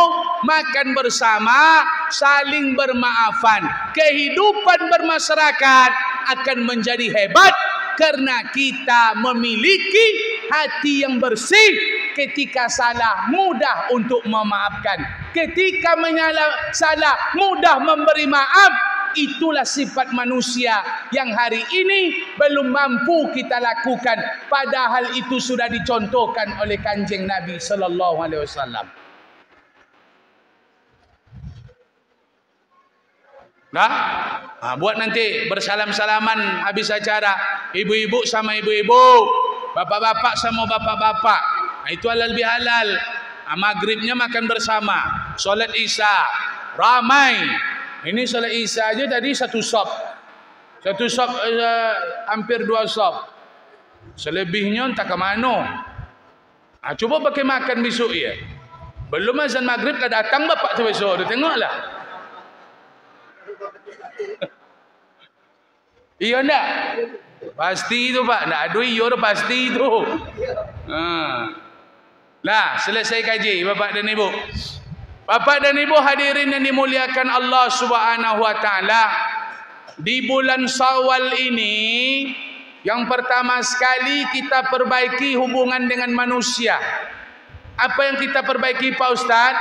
makan bersama, saling bermaafan. Kehidupan bermasyarakat akan menjadi hebat karena kita memiliki hati yang bersih. Ketika salah, mudah untuk memaafkan. Ketika salah, mudah memberi maaf. Itulah sifat manusia yang hari ini belum mampu kita lakukan. Padahal itu sudah dicontohkan oleh Kanjeng Nabi sallallahu alaihi wasallam. Buat nanti bersalam-salaman habis acara. Ibu-ibu sama ibu-ibu, bapak-bapak sama bapak-bapak. Itu halal bihalal. Maghribnya makan bersama, solat isya ramai. Ini solat isya aja tadi satu sop hampir 2 sop. Selebihnya entah ke mana. Cuba pakai makan besok ya. Belum azan maghrib dah datang bapak tu besok. Dia tengoklah. Iya enggak? Pasti itu pak. Enggak ada iya dah pasti itu. Nah, selesai kaji bapak dan ibu. Bapak dan ibu hadirin yang dimuliakan Allah Subhanahu wa taala. Di bulan Syawal ini yang pertama sekali kita perbaiki hubungan dengan manusia. Apa yang kita perbaiki Pak Ustaz?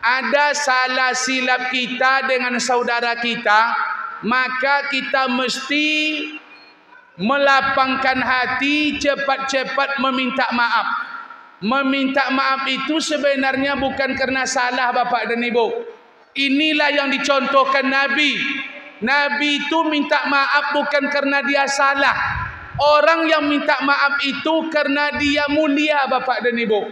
Ada salah silap kita dengan saudara kita, maka kita mesti melapangkan hati, cepat-cepat meminta maaf. Meminta maaf itu sebenarnya bukan karena salah bapak dan ibu. Inilah yang dicontohkan Nabi. Nabi itu minta maaf bukan karena dia salah. Orang yang minta maaf itu karena dia mulia bapak dan ibu.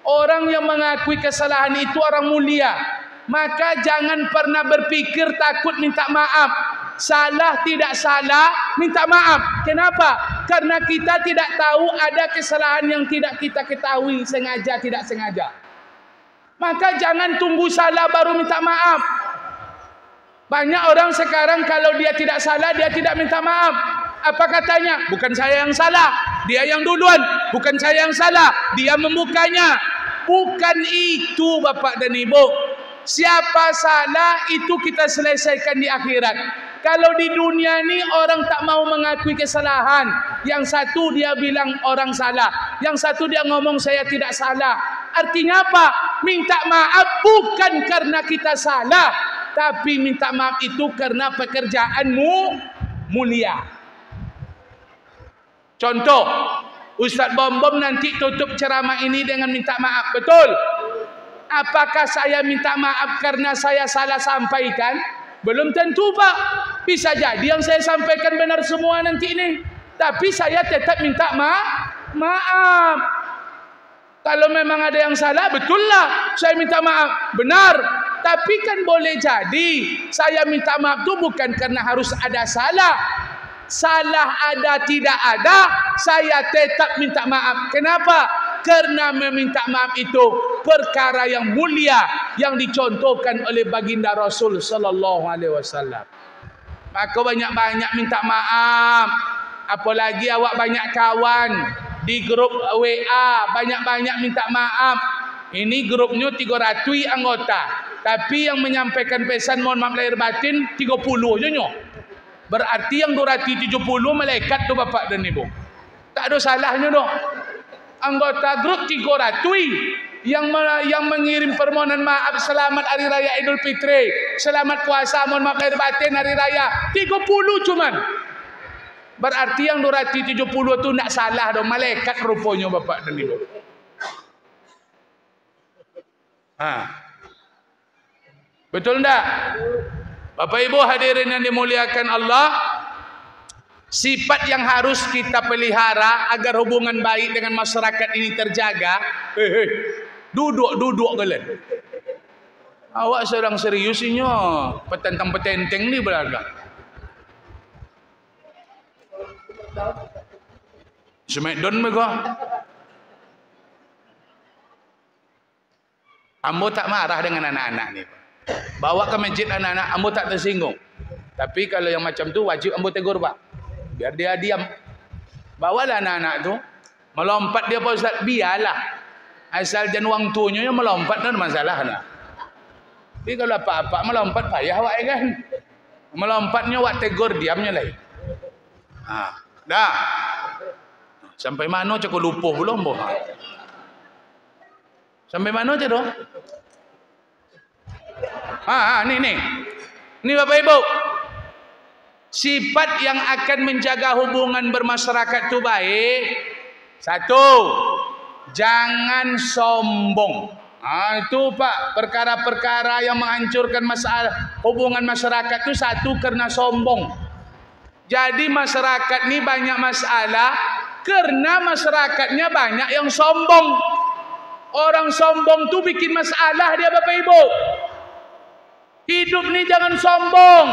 Orang yang mengakui kesalahan itu orang mulia. Maka jangan pernah berpikir takut minta maaf. Salah tidak salah, minta maaf. Kenapa? Karena kita tidak tahu ada kesalahan yang tidak kita ketahui, sengaja tidak sengaja. Maka jangan tunggu salah baru minta maaf. Banyak orang sekarang kalau dia tidak salah, dia tidak minta maaf. Apa katanya? Bukan saya yang salah, dia yang duluan. Bukan saya yang salah, dia membukanya. Bukan itu bapak dan ibu. Siapa salah itu kita selesaikan di akhirat. Kalau di dunia ni orang tak mau mengakui kesalahan. Yang satu dia bilang orang salah. Yang satu dia ngomong saya tidak salah. Artinya apa? Minta maaf bukan karena kita salah, tapi minta maaf itu karena pekerjaanmu mulia. Contoh, Ustaz Bom nanti tutup ceramah ini dengan minta maaf, betul? Apakah saya minta maaf karena saya salah sampaikan? Belum tentu, Pak. Bisa jadi yang saya sampaikan benar semua nanti ini, tapi saya tetap minta maaf. Kalau memang ada yang salah, betul lah saya minta maaf, benar. Tapi kan boleh jadi saya minta maaf itu bukan karena harus ada salah. Salah ada tidak ada, saya tetap minta maaf. Kenapa? Karena meminta maaf itu perkara yang mulia yang dicontohkan oleh baginda Rasul sallallahu alaihi wasallam. Maka banyak-banyak minta maaf. Apalagi awak banyak kawan di grup WA, banyak-banyak minta maaf. Ini grupnya 300 anggota, tapi yang menyampaikan pesan mohon maaf lahir batin 30 je nyo. Berarti yang 270 malaikat tu Bapak dan Ibu. Tak ada salahnya doh. Anggota grup 300 yang mengirim permohonan maaf selamat hari raya Idul Fitri, selamat puasa, mohon maaf lahir batin hari raya 30 cuman. Berarti yang 270 tu nak salah doh, malaikat rupanya Bapak dan Ibu. Betul enggak? Bapak Ibu hadirin yang dimuliakan Allah, sifat yang harus kita pelihara agar hubungan baik dengan masyarakat ini terjaga. Duduk kalian. Awak sedang seriusnya petentang-petenteng ni belaga. Smackdown mereka. Ambo tak marah dengan anak-anak ni. Bawa ke masjid anak-anak, ambo tak tersinggung. Tapi kalau yang macam tu wajib ambo tegur, Pak. Biar dia diam. Bawalah anak-anak tu. Melompat dia, Pak Ustaz, biarlah. Asal jangan wang tuanya yang melompat, tak ada masalah lah. Tapi kalau apa-apa melompat payah awak kan. Melompatnya awak tegur, diamnya lagi. Dah. Sampai mana cakap lupa belum, boh? Sampai mana je doh? Ni Bapak Ibu. Sifat yang akan menjaga hubungan bermasyarakat itu baik. Satu, jangan sombong. Itu Pak, perkara-perkara yang menghancurkan masalah hubungan masyarakat itu satu karena sombong. Jadi masyarakat ini banyak masalah karena masyarakatnya banyak yang sombong. Orang sombong tu bikin masalah dia Bapak Ibu. Hidup ni jangan sombong.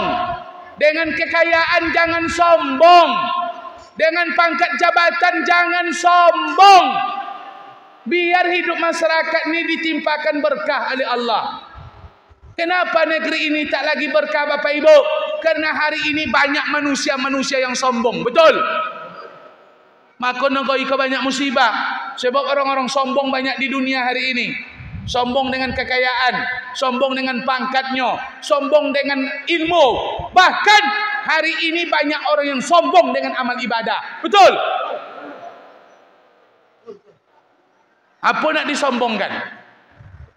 Dengan kekayaan jangan sombong. Dengan pangkat jabatan jangan sombong. Biar hidup masyarakat ni ditimpakan berkah oleh Allah. Kenapa negeri ini tak lagi berkah Bapak Ibu? Karena hari ini banyak manusia-manusia yang sombong. Betul? Maka negeri ke banyak musibah. Sebab orang-orang sombong banyak di dunia hari ini. Sombong dengan kekayaan, sombong dengan pangkatnya, sombong dengan ilmu. Bahkan hari ini banyak orang yang sombong dengan amal ibadah. Betul? Apa nak disombongkan?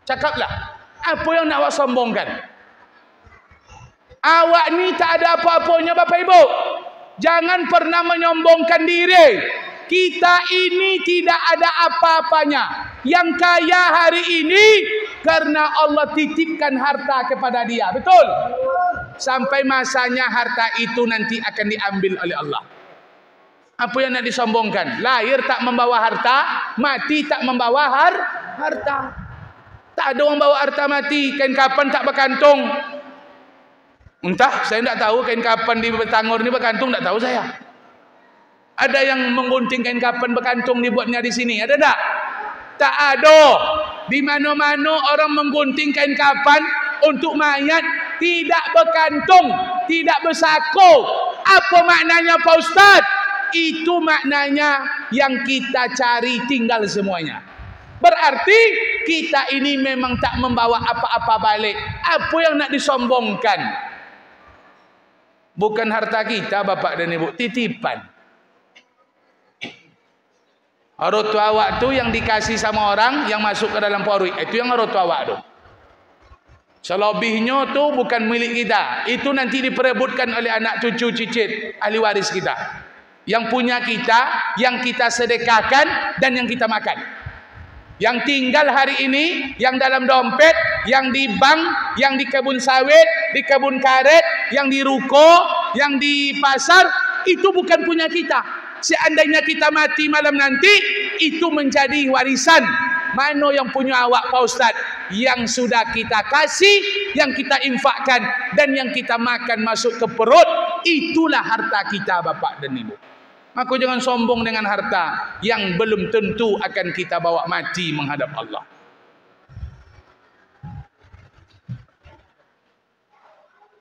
Cakaplah. Apa yang nak awak sombongkan? Awak ni tak ada apa-apanya Bapak Ibu. Jangan pernah menyombongkan diri. Kita ini tidak ada apa-apanya. Yang kaya hari ini karena Allah titipkan harta kepada dia. Betul? Sampai masanya harta itu nanti akan diambil oleh Allah. Apa yang nak disombongkan? Lahir tak membawa harta, mati tak membawa harta. Tak ada orang bawa harta mati. Kain kapan tak berkantung. Entah, saya tak tahu kain kapan di Betangor ni berkantung, tak tahu saya. Ada yang menggunting kain kapan berkantung dibuatnya di sini, ada tak? Tak ada. Di mana-mana orang menggunting kain kapan untuk mayat tidak berkantung, tidak bersako. Apa maknanya Pak Ustaz? Itu maknanya yang kita cari tinggal semuanya. Berarti kita ini memang tak membawa apa-apa balik. Apa yang nak disombongkan? Bukan harta kita Bapak dan Ibu, titipan. Rotu awak tu yang dikasih sama orang yang masuk ke dalam Polri. Itu yang rotu awak tu. Selebihnya tu bukan milik kita. Itu nanti diperebutkan oleh anak cucu cicit ahli waris kita. Yang punya kita, yang kita sedekahkan dan yang kita makan. Yang tinggal hari ini, yang dalam dompet, yang di bank, yang di kebun sawit, di kebun karet, yang di ruko, yang di pasar, itu bukan punya kita. Seandainya kita mati malam nanti, itu menjadi warisan. Mana yang punya awak Pak Ustaz? Yang sudah kita kasih, yang kita infakkan, dan yang kita makan masuk ke perut, itulah harta kita Bapak dan Ibu. Maka jangan sombong dengan harta yang belum tentu akan kita bawa mati menghadap Allah.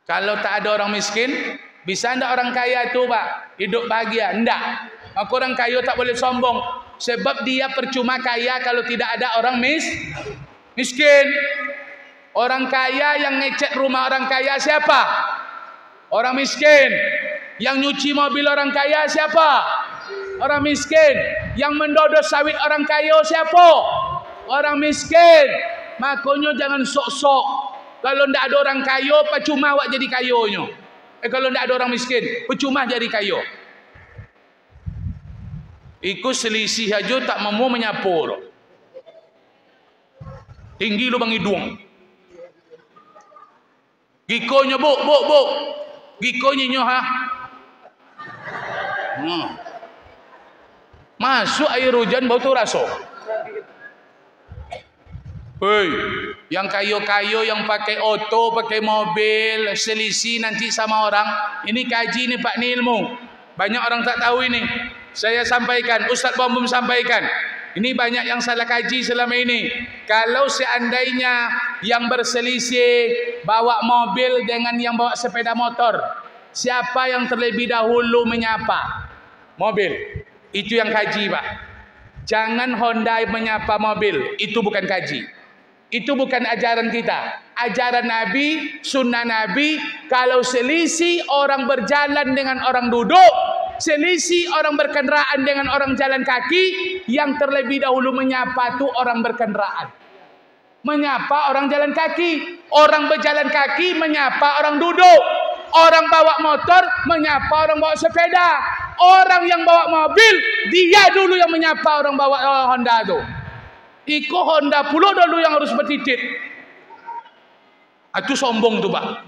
Kalau tak ada orang miskin, bisa enggak orang kaya itu Pak hidup bahagia? Enggak. Maka orang kaya tak boleh sombong. Sebab dia percuma kaya kalau tidak ada orang miskin. Orang kaya yang ngecat rumah orang kaya siapa? Orang miskin. Yang nyuci mobil orang kaya siapa? Orang miskin. Yang mendodos sawit orang kaya siapa? Orang miskin. Makanya jangan sok-sok. Kalau tidak ada orang kaya, percuma awak jadi kayanya. Kalau tidak ada orang miskin, percuma jadi kaya. Ikut selisih aja tak mau menyapu. Tinggi lubang hidung. Gikonya bu. Gikonya nyoh ha. Masuk air hujan bau tu rasa. Hei, yang kayo-kayo yang pakai oto, pakai mobil, selisih nanti sama orang. Ini kaji ni Pak, ni ilmu. Banyak orang tak tahu ini. Saya sampaikan, Ustaz Bom sampaikan. Ini banyak yang salah kaji selama ini. Kalau seandainya yang berselisih bawa mobil dengan yang bawa sepeda motor, siapa yang terlebih dahulu menyapa? Mobil. Itu yang kaji Pak. Jangan Honda menyapa mobil. Itu bukan kaji. Itu bukan ajaran kita. Ajaran Nabi, sunnah Nabi, kalau selisih orang berjalan dengan orang duduk, selisih orang berkendaraan dengan orang jalan kaki, yang terlebih dahulu menyapa itu orang berkendaraan. Menyapa orang jalan kaki. Orang berjalan kaki menyapa orang duduk. Orang bawa motor menyapa orang bawa sepeda. Orang yang bawa mobil, dia dulu yang menyapa orang bawa Honda itu. Iko Honda pula dulu yang harus bertitit. Itu sombong tu Pak.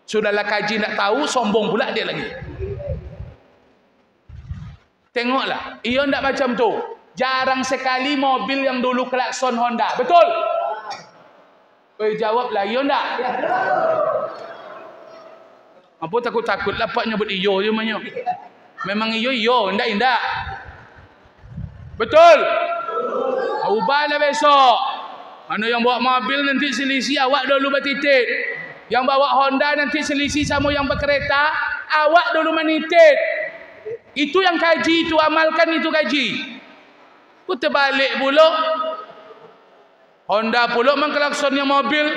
Sudahlah kaji nak tahu, sombong pula dia lagi. Tengoklah, ia ndak macam tu. Jarang sekali mobil yang dulu klakson Honda. Betul? Jawablah, iya ndak? Apa takut-takut lah Pak nyebut iyo je banyak. Memang iyo, ndak. Betul? Ubahlah besok. Mana yang bawa mobil nanti selisih, awak dulu bertitit. Yang bawa Honda nanti selisih sama yang berkereta, awak dulu menitit. Itu yang kaji, itu amalkan, itu kaji. Ku terbalik pula. Honda pula memang klaksonnya mobil.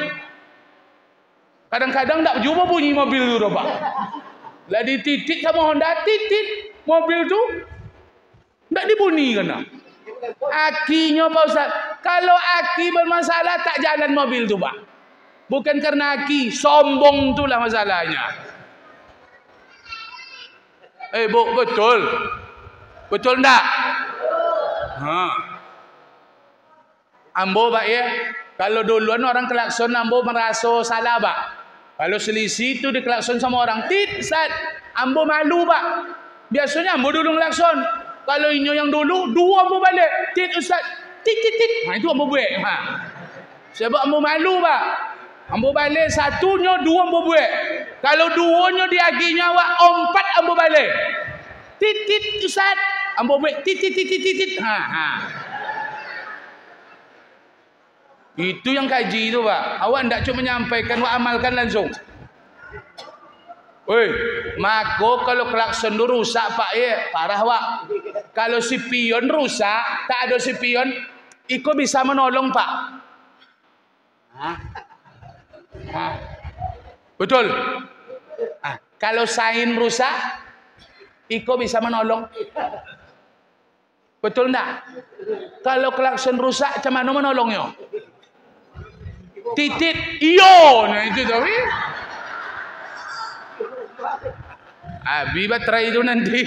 Kadang-kadang tak jumpa bunyi mobil tu Pak. Lah dititit sama Honda, titit mobil tu tak dibunyi kena. Akinya Pak Ustaz. Kalau aki bermasalah tak jalan mobil tu Pak. Bukan karena aki, sombong itulah masalahnya. Bu, betul. Betul enggak? Ambo Pak ya. Kalau duluan orang klakson ambo merasa salah Pak. Kalau selisih itu diklakson sama orang, tit Ustaz. Ambo malu Pak. Biasanya ambo dulu ngelakson. Kalau inyo yang dulu, dua ambo balik. Tit Ustaz. Tit. Itu ambo buat. Sebab ambo malu Pak. Ambo balik satunya, dua ambo buat. Kalau duanya diaginya awak, empat ambo balik. Tit Ustaz. Ambo buat tit. Itu yang kaji itu Pak. Awak tidak cuma menyampaikan, awak amalkan langsung. Maka kalau klakson itu rusak Pak ya, parah Pak. Kalau si pion rusak, tak ada si pion, Iko bisa menolong Pak. Betul. Kalau sain rusak, Iko bisa menolong. Betul enggak? Kalau klakson rusak, macam mana menolongnya? Titit, iyo, nah itu tapi. Habis baterai itu nanti.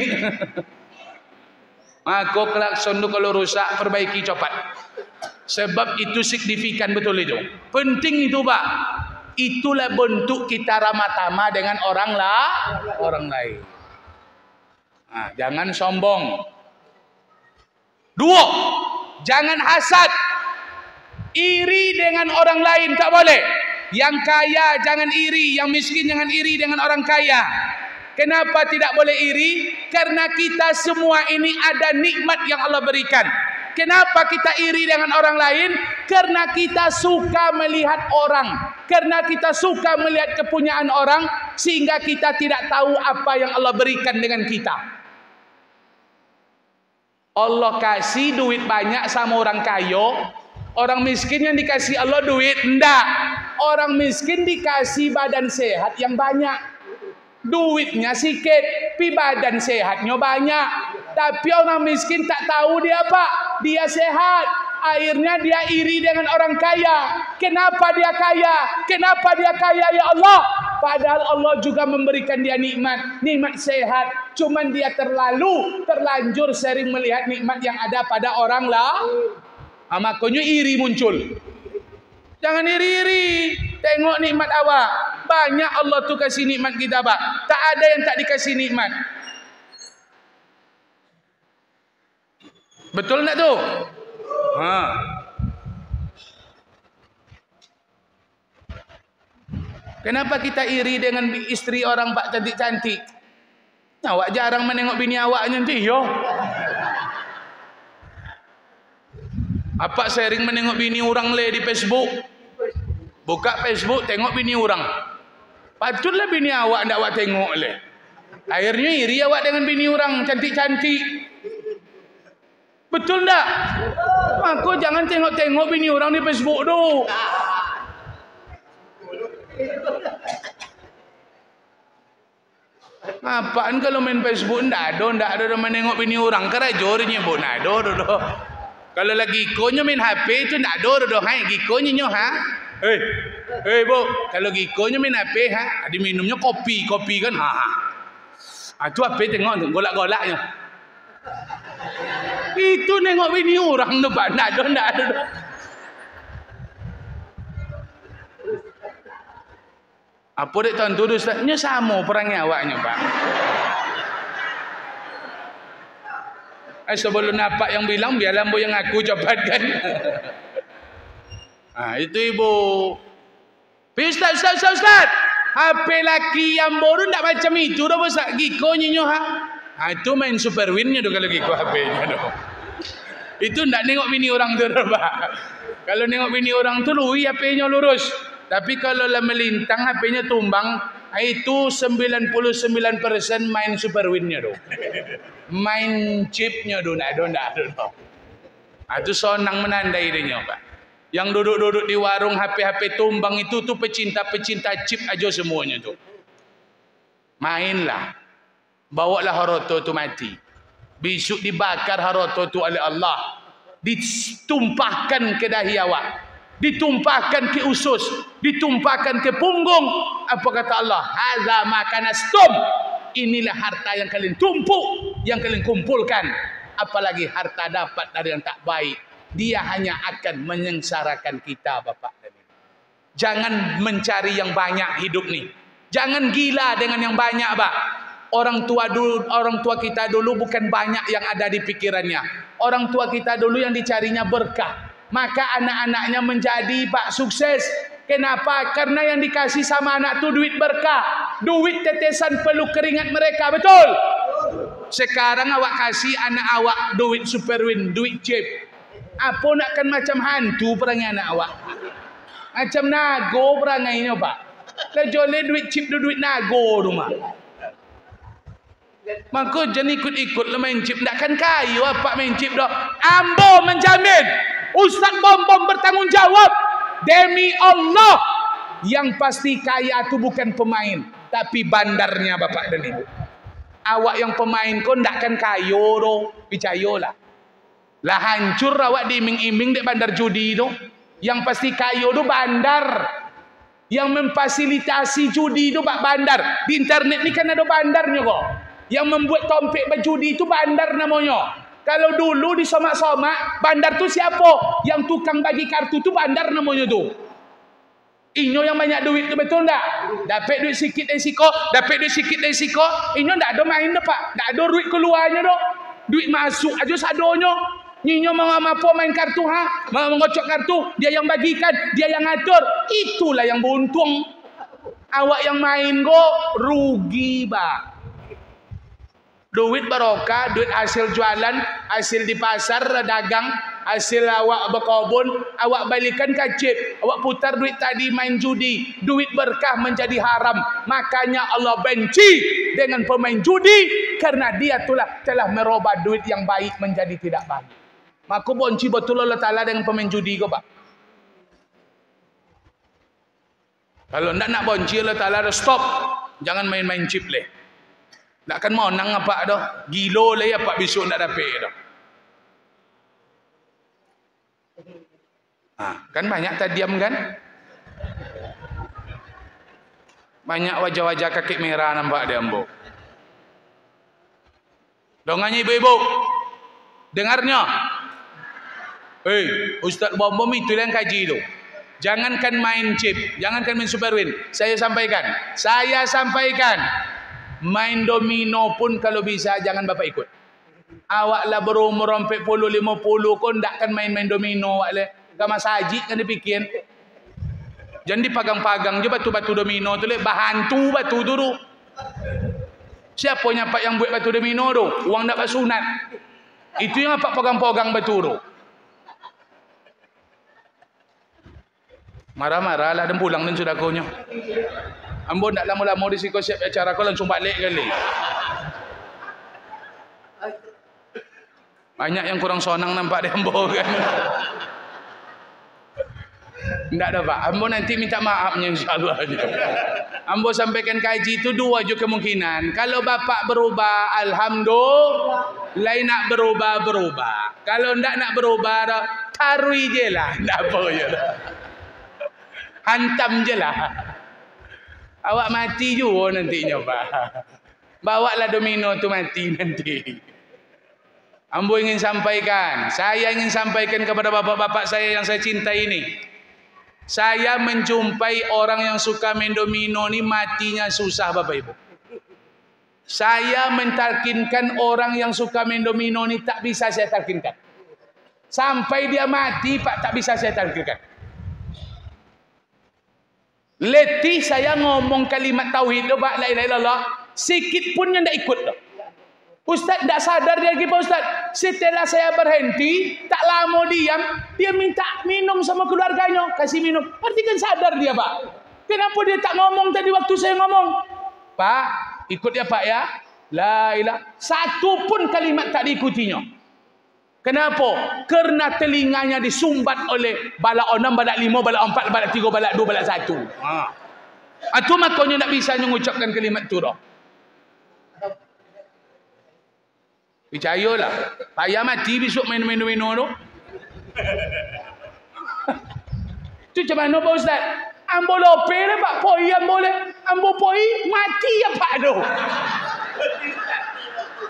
Maka klakson itu kalau rusak, perbaiki cepat. Sebab itu signifikan betul itu. Penting itu Pak. Itulah bentuk kita ramah tamah dengan orang lain. Nah, jangan sombong. 2, jangan hasad. Iri dengan orang lain tak boleh. Yang kaya jangan iri, yang miskin jangan iri dengan orang kaya. Kenapa tidak boleh iri? Karena kita semua ini ada nikmat yang Allah berikan. Kenapa kita iri dengan orang lain? Karena kita suka melihat orang. Karena kita suka melihat kepunyaan orang, sehingga kita tidak tahu apa yang Allah berikan dengan kita. Allah kasih duit banyak sama orang kaya. Orang miskin yang dikasih Allah duit, enggak. Orang miskin dikasih badan sehat yang banyak. Duitnya sikit, tapi badan sehatnya banyak. Tapi orang miskin tak tahu dia apa. Dia sehat. Akhirnya dia iri dengan orang kaya. Kenapa dia kaya? Kenapa dia kaya ya Allah? Padahal Allah juga memberikan dia nikmat. Nikmat sehat. Cuman dia terlanjur sering melihat nikmat yang ada pada orang lain. Makanya iri muncul. Jangan iri-iri. Tengok nikmat awak. Banyak Allah tu kasih nikmat kita Pak. Tak ada yang tak dikasih nikmat. Betul tak tu? Kenapa kita iri dengan isteri orang Pak cantik-cantik? Awak jarang menengok bini awaknya nanti, yo. Apa sering menengok bini orang le di Facebook? Buka Facebook, tengok bini orang. Patutlah bini awak ndak awak tengok le. Akhirnya iri awak dengan bini orang cantik-cantik. Betul ndak? Maka jangan tengok-tengok bini orang di Facebook tu. Apaan kalau main Facebook ndak ada menengok bini orang kerajornya bu ndak ada. Kalau lagi konyo main HP itu ndak ada hai gikonyo nyo ha. Hei bu, kalau gikonyo main HP ha, ada minumnya kopi kan ha. Itu HP tengok tu golak-golaknya. Itu nengok bini orang tu Pak, ndak ada. Apa dek tuan tu Ustaznya sama perangnya awaknya Pak. Sebelum nampak yang bilang biarlah bu yang aku cepat kan. Itu ibu. Ustaz. HP laki yang baru ndak macam itu dah besar giko nyo ha. Itu main super win-nya tu kalau giko HP-nya tu. Itu ndak nengok bini orang tu Pak. Kalau nengok bini orang tu lui HP-nya lurus. Tapi kalau lah melintang HP-nya tumbang, itu 99% main super win-nya tu. Main chip-nya tu ndak ada. Itu sonang menandai dia Pak. Yang duduk-duduk di warung HP tumbang itu tuh pecinta-pecinta chip aja semuanya tu. Mainlah. Bawalah haroto tu mati. Besok dibakar haroto tu oleh Allah. Ditumpahkan ke dahi awak. Ditumpahkan ke usus. Ditumpahkan ke punggung. Apa kata Allah? Hadza ma kanastum. Inilah harta yang kalian tumpuk. Yang kalian kumpulkan. Apalagi harta dapat dari yang tak baik. Dia hanya akan menyengsarakan kita Bapak dan Ibu. Jangan mencari yang banyak hidup ni. Jangan gila dengan yang banyak Pak. Orang tua kita dulu bukan banyak yang ada di pikirannya. Orang tua kita dulu yang dicarinya berkah. Maka anak-anaknya menjadi Pak sukses. Kenapa? Karena yang dikasih sama anak tu duit berkah. Duit tetesan peluk keringat mereka. Betul? Sekarang awak kasih anak awak duit super win, duit chip. Apa nakkan macam hantu perangai anak awak? Macam nago perangainya Pak. Lejole duit chip tu duit nago rumah. Maka jangan ikut-ikut lah main chip. Takkan kayu apa main chip dah. Ambo menjamin. Ustaz Bom bertanggungjawab. Demi Allah. Yang pasti kaya tu bukan pemain. Tapi bandarnya Bapak dan Ibu. Awak yang pemain kau takkan kayu doh. Percayalah. Lah hancur awak diiming-iming di bandar judi itu. Yang pasti kayu itu bandar. Yang memfasilitasi judi itu Pak bandar. Di internet ni kan ada bandarnya kok. Yang membuat tompek berjudi itu bandar namanya. Kalau dulu di somak-somak, bandar tu siapa? Yang tukang bagi kartu tu bandar namanya tu. Inyo yang banyak duit tu betul tak? Dapat duit sikit dari siko, dapat duit sikit dari siko. Inyo tak ada main dah Pak. Tak ada duit keluarnya dah. Duit masuk aja sadonyo. Nyinyo mau apa main kartu ha? Mau mengocok kartu, dia yang bagikan, dia yang ngatur. Itulah yang beruntung. Awak yang main go rugi, Pak. Duit barokah, duit hasil jualan, hasil di pasar dagang, hasil awak berkebun, awak balikan kacip, awak putar duit tadi main judi, duit berkah menjadi haram. Makanya Allah benci dengan pemain judi karena dia telah merubah duit yang baik menjadi tidak baik. Maka benci betul Allah Ta'ala dengan pemain judi kau Pak. Kalau nak benci Allah Ta'ala stop, jangan main-main chip leh. Tak kan mau nang apa dah. Gilo lah ya Pak besok nak dapat dah. Kan banyak tadiam kan? Banyak wajah-wajah kaki merah nampak dia ambo. Dongannya ibu-ibu. Dengarnya. Ustaz Bom itu yang kaji itu. Jangankan main chip, jangankan main super win. Saya sampaikan. Main domino pun kalau bisa jangan bapak ikut. Awak lah berumur 40-50 kon tak kan main-main domino awak le. Gama saji kan dipikir. Jangan dipagang-pagang je batu-batu domino tu le, bahantu batu tu tu. Siapa nyapak yang buat batu domino tu? Uang nak sunat. Itu yang apa pegang-pegang batu tu. Marah-marah lah dan pulang dan sudah kaunya. Ambo nak lama-lama di siko siap acara kau langsung balik kali. Banyak yang kurang sonang nampak di ambo kan. Tidak ada Pak. Ambo nanti minta maafnya insyaAllah. Ambo sampaikan kaji itu dua je kemungkinan. Kalau bapak berubah, alhamdulillah. Lain nak berubah. Kalau tidak nak berubah, tarui je lah. Tidak apa je lah. Hantam je lah. Awak mati juga nantinya Pak. Bawalah domino tu mati nanti. Ambo ingin sampaikan. Saya ingin sampaikan kepada bapak-bapak saya yang saya cintai ini. Saya menjumpai orang yang suka main domino ni matinya susah Bapak Ibu. Saya mentalkinkan orang yang suka main domino ni tak bisa saya talkinkan. Sampai dia mati Pak tak bisa saya talkinkan. Letih saya ngomong kalimat tauhid tu Pak, la ilaha illallah, sikit pun yang tak ikut tu. Ustaz tak sadar dia lagi Pak Ustaz. Setelah saya berhenti, tak lama diam, dia minta minum sama keluarganya, kasih minum. Berarti kan sadar dia Pak. Kenapa dia tak ngomong tadi waktu saya ngomong? Pak, ikut ya Pak ya. La ilaha. Satu pun kalimat tak diikutinya. Kenapa? Kerana telinganya disumbat oleh balak 6, balak 5, balak 4, balak 3, balak 2, balak 1. Itu makanya tak bisa mengucapkan kalimat tu dah. Percayalah. Payah mati besok main-main domino tu. Itu macam mana Pak Ustaz? Ambo lope lah Pak. Poi ambo le. Ambo poi mati ya Pak tu.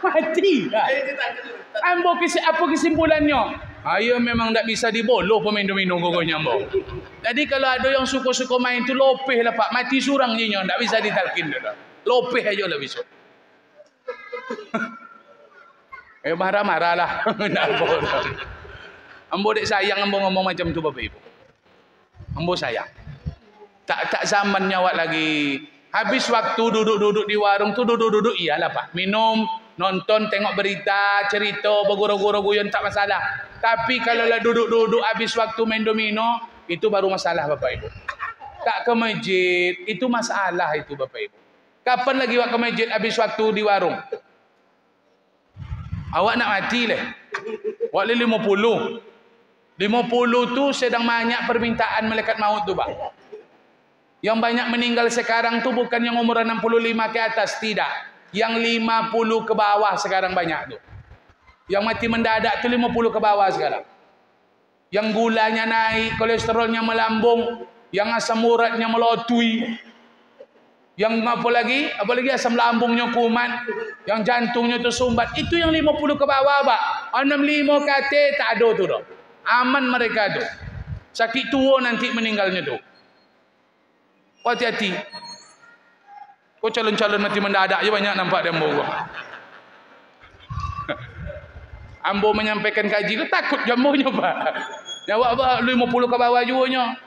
Mati. Ambo apa kesimpulannya? Ayo memang tak bisa diboloh pemain domino gogonya ambo. Jadi kalau ada yang suka-suka main tu lopeh lah Pak. Mati surang je tak bisa ditalkin dah. Lopeh aja lah besok. Marah-marah lah. Ambo dek sayang ambo ngomong macam tu Bapak Ibu. Ambo sayang. Tak zamannya awak lagi. Habis waktu duduk-duduk di warung tu duduk-duduk iyalah Pak. Minum, nonton, tengok berita, cerita, bergurau-gurau guyon tak masalah. Tapi kalau lah duduk-duduk habis waktu main domino, itu baru masalah Bapak Ibu. Tak ke masjid, itu masalah itu Bapak Ibu. Kapan lagi awak ke masjid habis waktu di warung? Awak nak mati leh. Awak le 50. 50 tu sedang banyak permintaan malaikat maut tu Pak. Yang banyak meninggal sekarang tu bukan yang umur 65 ke atas, tidak. Yang 50 ke bawah sekarang banyak tu. Yang mati mendadak tu 50 ke bawah sekarang. Yang gulanya naik, kolesterolnya melambung, yang asam uratnya melotui, yang apa lagi asam lambungnya kumat, yang jantungnya tersumbat. Itu yang 50 ke bawah, Pak. 65 ke atas tak ada tu dah. Aman mereka tu. Sakit tua nanti meninggalnya tu. Hati-hati. Kau calon-calon mati mendadak je banyak nampak dembo gua. Ambo menyampaikan kaji tu takut jambonya, Pak. Jawab apa 50 ke bawah juanya.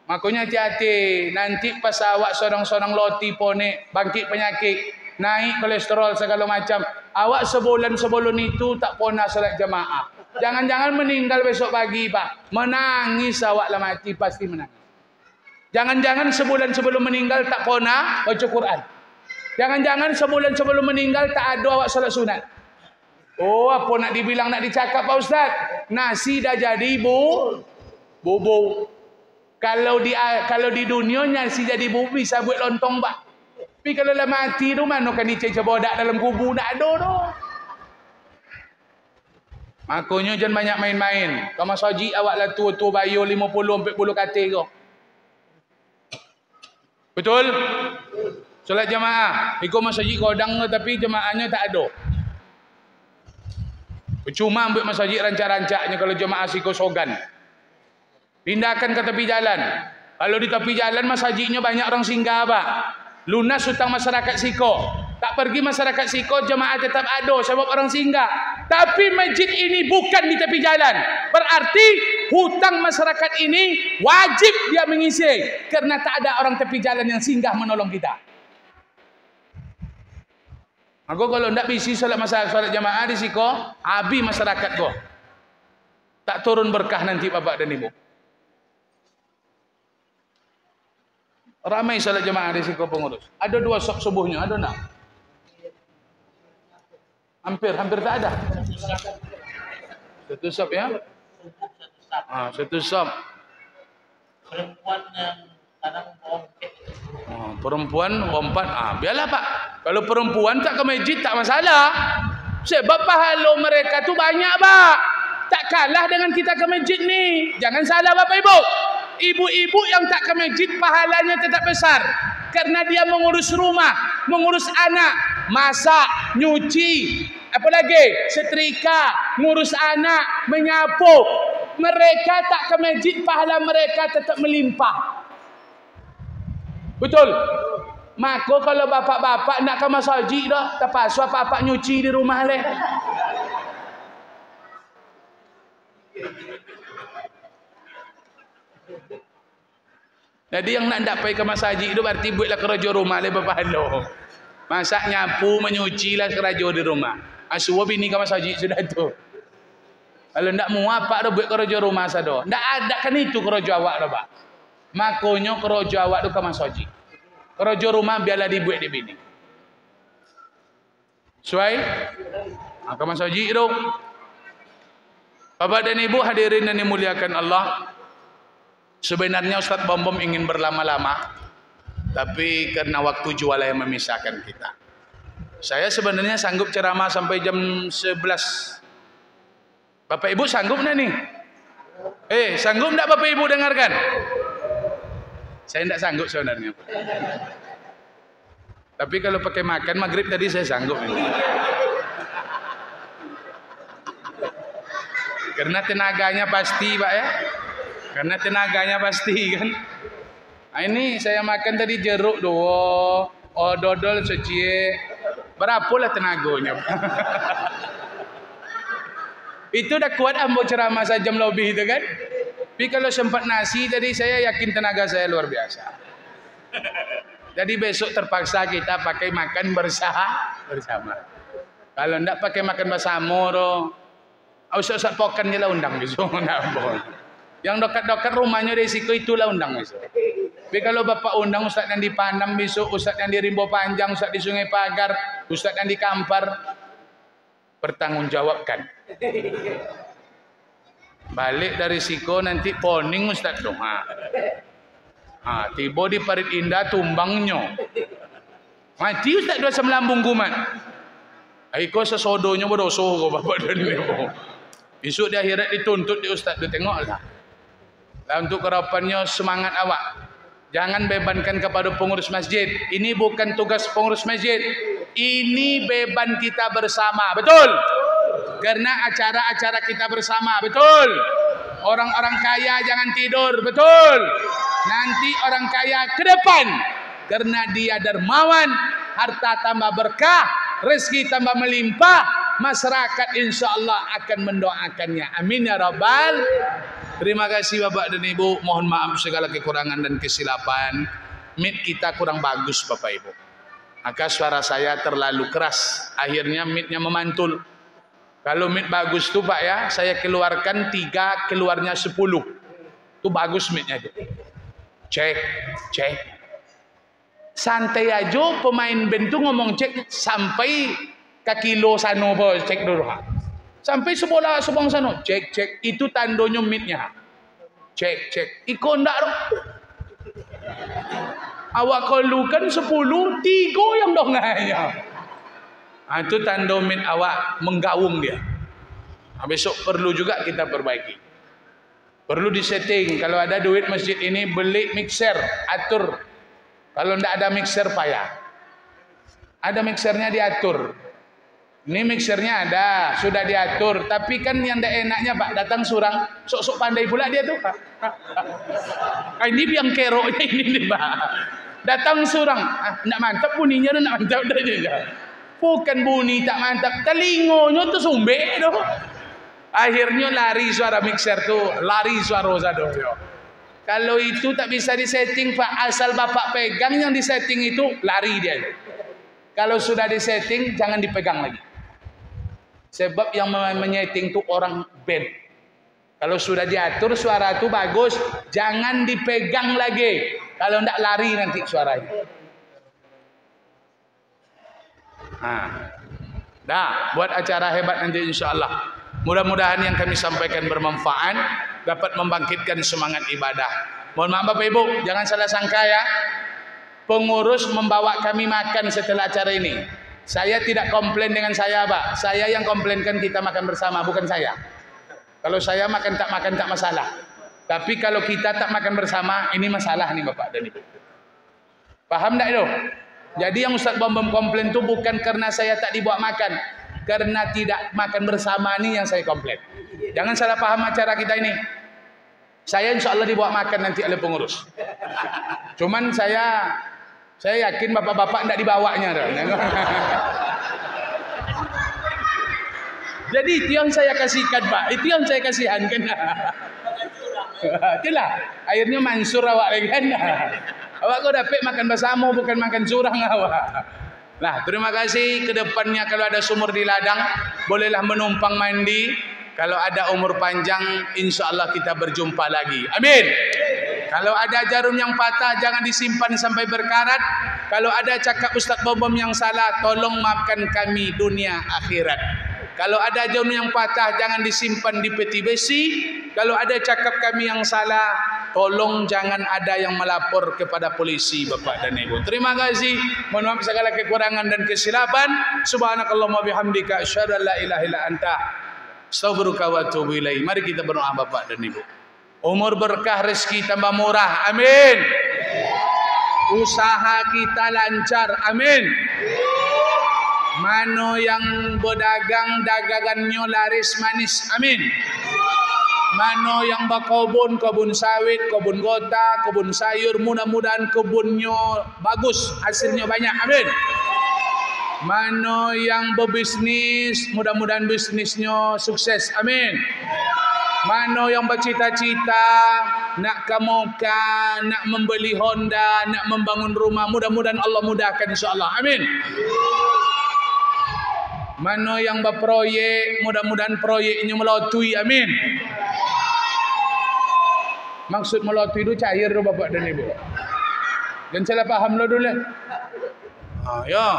Makanya hati-hati, nanti pas awak sorang-sorang loti ponek, bangkit penyakit, naik kolesterol segala macam, awak sebulan sebelum itu tak pernah salat jamaah. Jangan-jangan meninggal besok pagi, Pak. Menangis awak lah mati, pasti menangis. Jangan-jangan sebulan sebelum meninggal tak pernah baca Quran. Jangan-jangan sebulan sebelum meninggal tak ada awak salat sunat. Oh, apa nak dibilang, nak dicakap, Pak Ustaz? Nasi dah jadi bobo. Kalau di dunia nasi jadi bobo bisa buat lontong, Pak. Tapi kalau lah mati tu mana kan dicecer bodak dalam kubur, tak ada tu. Makanya jangan banyak main-main. Kau mas haji awak lah tua-tua bayar 50-40 katil kau. Betul? Solat jamaah. Ikut mas haji kodang tu tapi jamaahnya tak ada. Percuma ambil mas haji rancak-rancaknya kalau jamaah siko sogan. Pindahkan ke tepi jalan. Kalau di tepi jalan mas hajinya banyak orang singgah, Pak. Lunas hutang masyarakat siko. Tak pergi masyarakat siko, jemaah tetap ada sebab orang singgah. Tapi masjid ini bukan di tepi jalan. Berarti hutang masyarakat ini wajib dia mengisi. Karena tak ada orang tepi jalan yang singgah menolong kita. Aku kalau tidak bisi solat jemaah di siko, habis masyarakat kau. Tak turun berkah nanti bapak dan ibu. Ramai salat jemaah di siko pengurus. Ada 2 sop subuhnya, ada tak? Hampir tak ada. 1 sop ya? Satu sop. Perempuan yang kadang lompat. Perempuan lompat. Biarlah, Pak. Kalau perempuan tak ke masjid tak masalah. Sebab pahala mereka tu banyak, Pak. Tak kalah dengan kita ke masjid ni. Jangan salah Bapak Ibu. Ibu-ibu yang tak ke masjid pahalanya tetap besar. Karena dia mengurus rumah, mengurus anak, masak, nyuci, apa lagi? Setrika, ngurus anak, menyapu. Mereka tak ke masjid, pahala mereka tetap melimpah. Betul? Maka kalau bapak-bapak nak ke masjid dah, terpaksa bapak nyuci di rumah leh. Jadi yang nak pergi ke masjid itu berarti buatlah kerja rumah le berpahala. Masak, nyapu, menyuci lah kerja di rumah. Asua bini ke masjid sudah tu. Kalau ndak muat pak dah buat kerja rumah sado. Ndak ada kan itu kerja awak dah, Pak. Makanya kerja awak tu ke masjid. Kerja rumah biarlah dibuat di bini. Sesuai? Ke masjid tu. Bapak dan Ibu hadirin yang dimuliakan Allah. Sebenarnya Ustaz Bom ingin berlama-lama, tapi karena waktu jualan yang memisahkan kita. Saya sebenarnya sanggup ceramah sampai jam 11. Bapak Ibu sanggup enggak nih? Sanggup enggak Bapak Ibu dengarkan? Saya enggak sanggup sebenarnya. Tapi kalau pakai makan maghrib tadi saya sanggup ini. Karena tenaganya pasti, Pak ya. Karena tenaganya pasti kan. Ini saya makan tadi jeruk doa, dodol secie. Berapalah tenaganya. Itu dah kuat ambo ceramah sejam lebih itu kan. Tapi kalau sempat nasi tadi saya yakin tenaga saya luar biasa. Jadi besok terpaksa kita pakai makan bersama. Kalau enggak pakai makan bersama Ustaz pokan je lah undang besok. Yang dekat-dekat rumahnya resiko itulah undang besok. Tapi kalau Bapak undang Ustaz yang di Panam besok, Ustaz yang di Rimbo Panjang, Ustaz di Sungai Pagar, Ustaz yang di Kampar, bertanggungjawabkan. Balik dari Siko nanti poning Ustaz dong. Tiba di Parit Indah tumbangnya. Mati Ustaz dua semlambung kumat. Iko sesodonya berdosa kau bapak dan ibu. Besok di akhirat dituntut di ustaz, dia tengoklah. Lah untuk kerapannya semangat awak. Jangan bebankan kepada pengurus masjid. Ini bukan tugas pengurus masjid. Ini beban kita bersama, betul? Karena acara-acara kita bersama, betul? Orang-orang kaya jangan tidur, betul? Nanti orang kaya ke depan, karena dia dermawan, harta tambah berkah, rezeki tambah melimpah, masyarakat insya Allah akan mendoakannya. Amin ya rabbal. Terima kasih Bapak dan Ibu. Mohon maaf segala kekurangan dan kesilapan. Mic kita kurang bagus Bapak Ibu. Maka suara saya terlalu keras. Akhirnya mic-nya memantul. Kalau mic bagus tuh Pak ya, saya keluarkan 3, keluarnya 10. Itu bagus mic-nya itu. Cek, cek. Santai aja pemain band tuh ngomong cek sampai ke kilo sana apa cek dulu. Sampai sebola sebang sana cek cek itu tandanya mic-nya. Cek cek. Iko ndak awak kalau kan 10, 3 yang donganya. Itu tanda mic awak menggaung dia. Besok perlu juga kita perbaiki. Perlu disetting. Kalau ada duit masjid ini beli mixer, atur. Kalau tidak ada mixer payah. Ada mixernya diatur. Ini mixernya ada, sudah diatur. Tapi kan yang tidak enaknya Pak, datang surang, sok-sok pandai pula dia tuh. Ini biang keroknya ini nih Pak. Datang surang, tidak mantap bunyinya, tidak mantap dia. Bukan bunyi tak mantap, telingonya tuh sumbek doh. Akhirnya lari suara mixer tuh, lari suara sado. Kalau itu tak bisa disetting Pak, asal Bapak pegang yang disetting itu lari dia. Kalau sudah disetting jangan dipegang lagi. Sebab yang menyeting itu orang band. Kalau sudah diatur suara itu bagus, jangan dipegang lagi. Kalau tidak lari nanti suaranya. Nah, buat acara hebat nanti insya Allah. Mudah-mudahan yang kami sampaikan bermanfaat, dapat membangkitkan semangat ibadah. Mohon maaf Bapak Ibu, jangan salah sangka ya. Pengurus membawa kami makan setelah acara ini. Saya tidak komplain dengan saya Pak. Saya yang komplainkan kita makan bersama, bukan saya. Kalau saya makan tak masalah. Tapi kalau kita tak makan bersama, ini masalah nih Bapak dan Ibu. Paham tak itu? Jadi yang Ustaz Bom komplain itu bukan karena saya tak dibawa makan. Karena tidak makan bersama ini yang saya komplain. Jangan salah paham acara kita ini. Saya insya Allah dibawa makan nanti oleh pengurus. Cuman saya yakin bapak-bapak tidak dibawanya. Jadi itu yang saya kasihkan Pak. Itu yang saya kasihankan. Itulah. Akhirnya Mansur awak lagi kan. Awak kau dapat makan bersama bukan makan curang awak. Nah, terima kasih. Kedepannya kalau ada sumur di ladang, bolehlah menumpang mandi. Kalau ada umur panjang, insya Allah kita berjumpa lagi. Amin. Kalau ada jarum yang patah, jangan disimpan sampai berkarat. Kalau ada cakap Ustaz Bom yang salah, tolong maafkan kami dunia akhirat. Kalau ada jarum yang patah, jangan disimpan di peti besi. Kalau ada cakap kami yang salah, tolong jangan ada yang melapor kepada polisi Bapak dan Ibu. Terima kasih. Mohon maaf segala kekurangan dan kesilapan. Subhanakallahumma bihamdika asyhadu an la ilaha illa anta astaghfiruka wa atubu ilaik. Mari kita berdoa Bapak dan Ibu. Umur berkah, rezeki tambah murah. Amin. Usaha kita lancar. Amin. Mano yang berdagang dagangannya laris manis. Amin. Mano yang berkebun, kebun sawit, kebun gota, kebun sayur, mudah-mudahan kebunnya bagus, hasilnya banyak. Amin. Mano yang berbisnis, mudah-mudahan bisnisnya sukses. Amin. Mano yang bercita-cita nak ke Mekah, nak membeli Honda, nak membangun rumah, mudah-mudahan Allah mudahkan insya-Allah. Amin. Mano yang berproyek, mudah-mudahan proyeknya melotui. Amin. Maksud melotui itu cair tu Bapak dan Ibu. Dan salah paham lo dulu. Ya.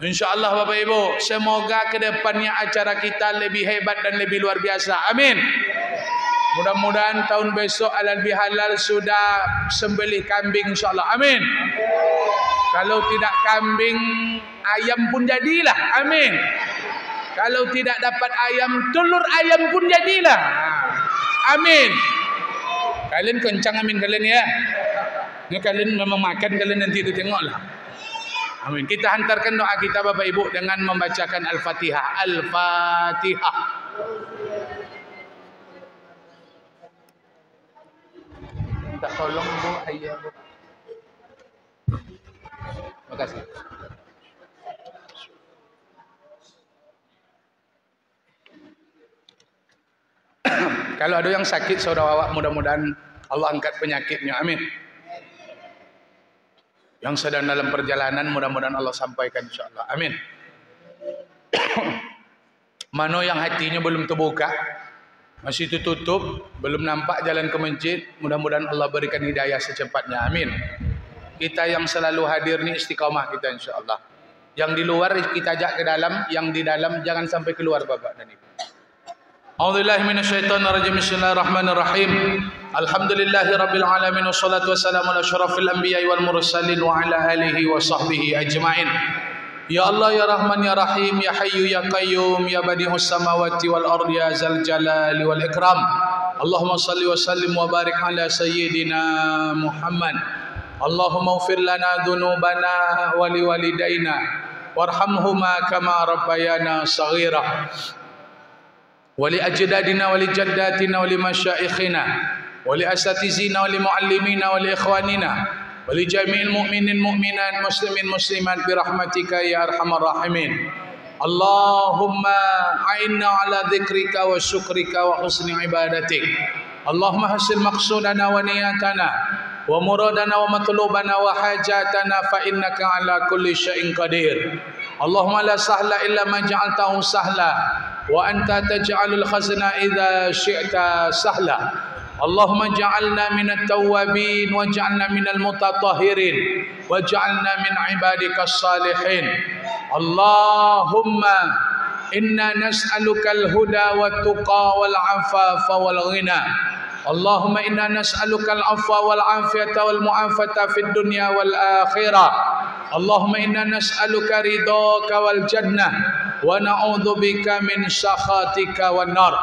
InsyaAllah Bapak Ibu, semoga ke depannya acara kita lebih hebat dan lebih luar biasa. Amin. Mudah-mudahan tahun besok halal bihalal sudah sembelih kambing insyaAllah. Amin. Kalau tidak kambing, ayam pun jadilah. Amin. Kalau tidak dapat ayam, telur ayam pun jadilah. Amin. Kalian kencang amin kalian ya. Ini kalian memang makan, kalian nanti itu tengoklah. Amin. Kita hantarkan doa kita Bapak Ibu dengan membacakan Al-Fatihah. Al-Fatihah. Minta tolong Bu ayah. Terima kasih. Kalau ada yang sakit saudara awak, mudah-mudahan Allah angkat penyakitnya. Amin. Yang sedang dalam perjalanan, mudah-mudahan Allah sampaikan insyaAllah. Amin. Mana yang hatinya belum terbuka, masih tertutup, belum nampak jalan ke masjid, mudah-mudahan Allah berikan hidayah secepatnya. Amin. Kita yang selalu hadir ni istiqamah kita insyaAllah. Yang di luar kita ajak ke dalam, yang di dalam jangan sampai keluar Bapak dan Ibu. A'udzubillahi minasyaitonirrajim. Bismillahirrahmanirrahim. Alhamdulillahi rabbil alamin wassalatu wassalamu ala asyrafil anbiya'i wal mursalin wa ala alihi wa sahbihi ajma'in. Ya Allah ya Rahman ya Rahim ya Hayyu ya Qayyum ya Badi'us samawati wal ardi ya Zal jalali wal ikram. Allahumma salli wa sallim wa barik ala sayyidina Muhammad. Allahumma ighfir lana dhunubana wa liwalidayna warhamhuma kama rabbayana saghira. Wali ajdadina wali jaddatina wali masyaikhina wali asatizina wali muallimina wali ikhwanina wali jami'il mu'minin mu'minat muslimin muslimat birahmatika ya arhamar rahimin. Allahumma a'inna ala dzikrika wa syukrika wa husni ibadatik. Allahumma hasil maqsudana wa niyatana wa muradana wa matlubana wa hajatana fa innaka ala kulli syai'in qadir. Allahumma la sahla illa ma ja'altahu sahla wa anta taj'alul khazna idza syi'ta sahla. Allahumma ja'alna minat tawwabin wa ja'alna minal mutatahhirin wa ja'alna min ibadikas salihin. Allahumma inna nas'alukal huda wat tuqa wal afafa wal ghina. Allahumma inna nas'alukal afwa wal afiyata wal mu'afata fid dunya wal akhirah. Allahumma inna nas'aluka ridhaka wal jannah wa na'udzubika min sakhatika wan nar.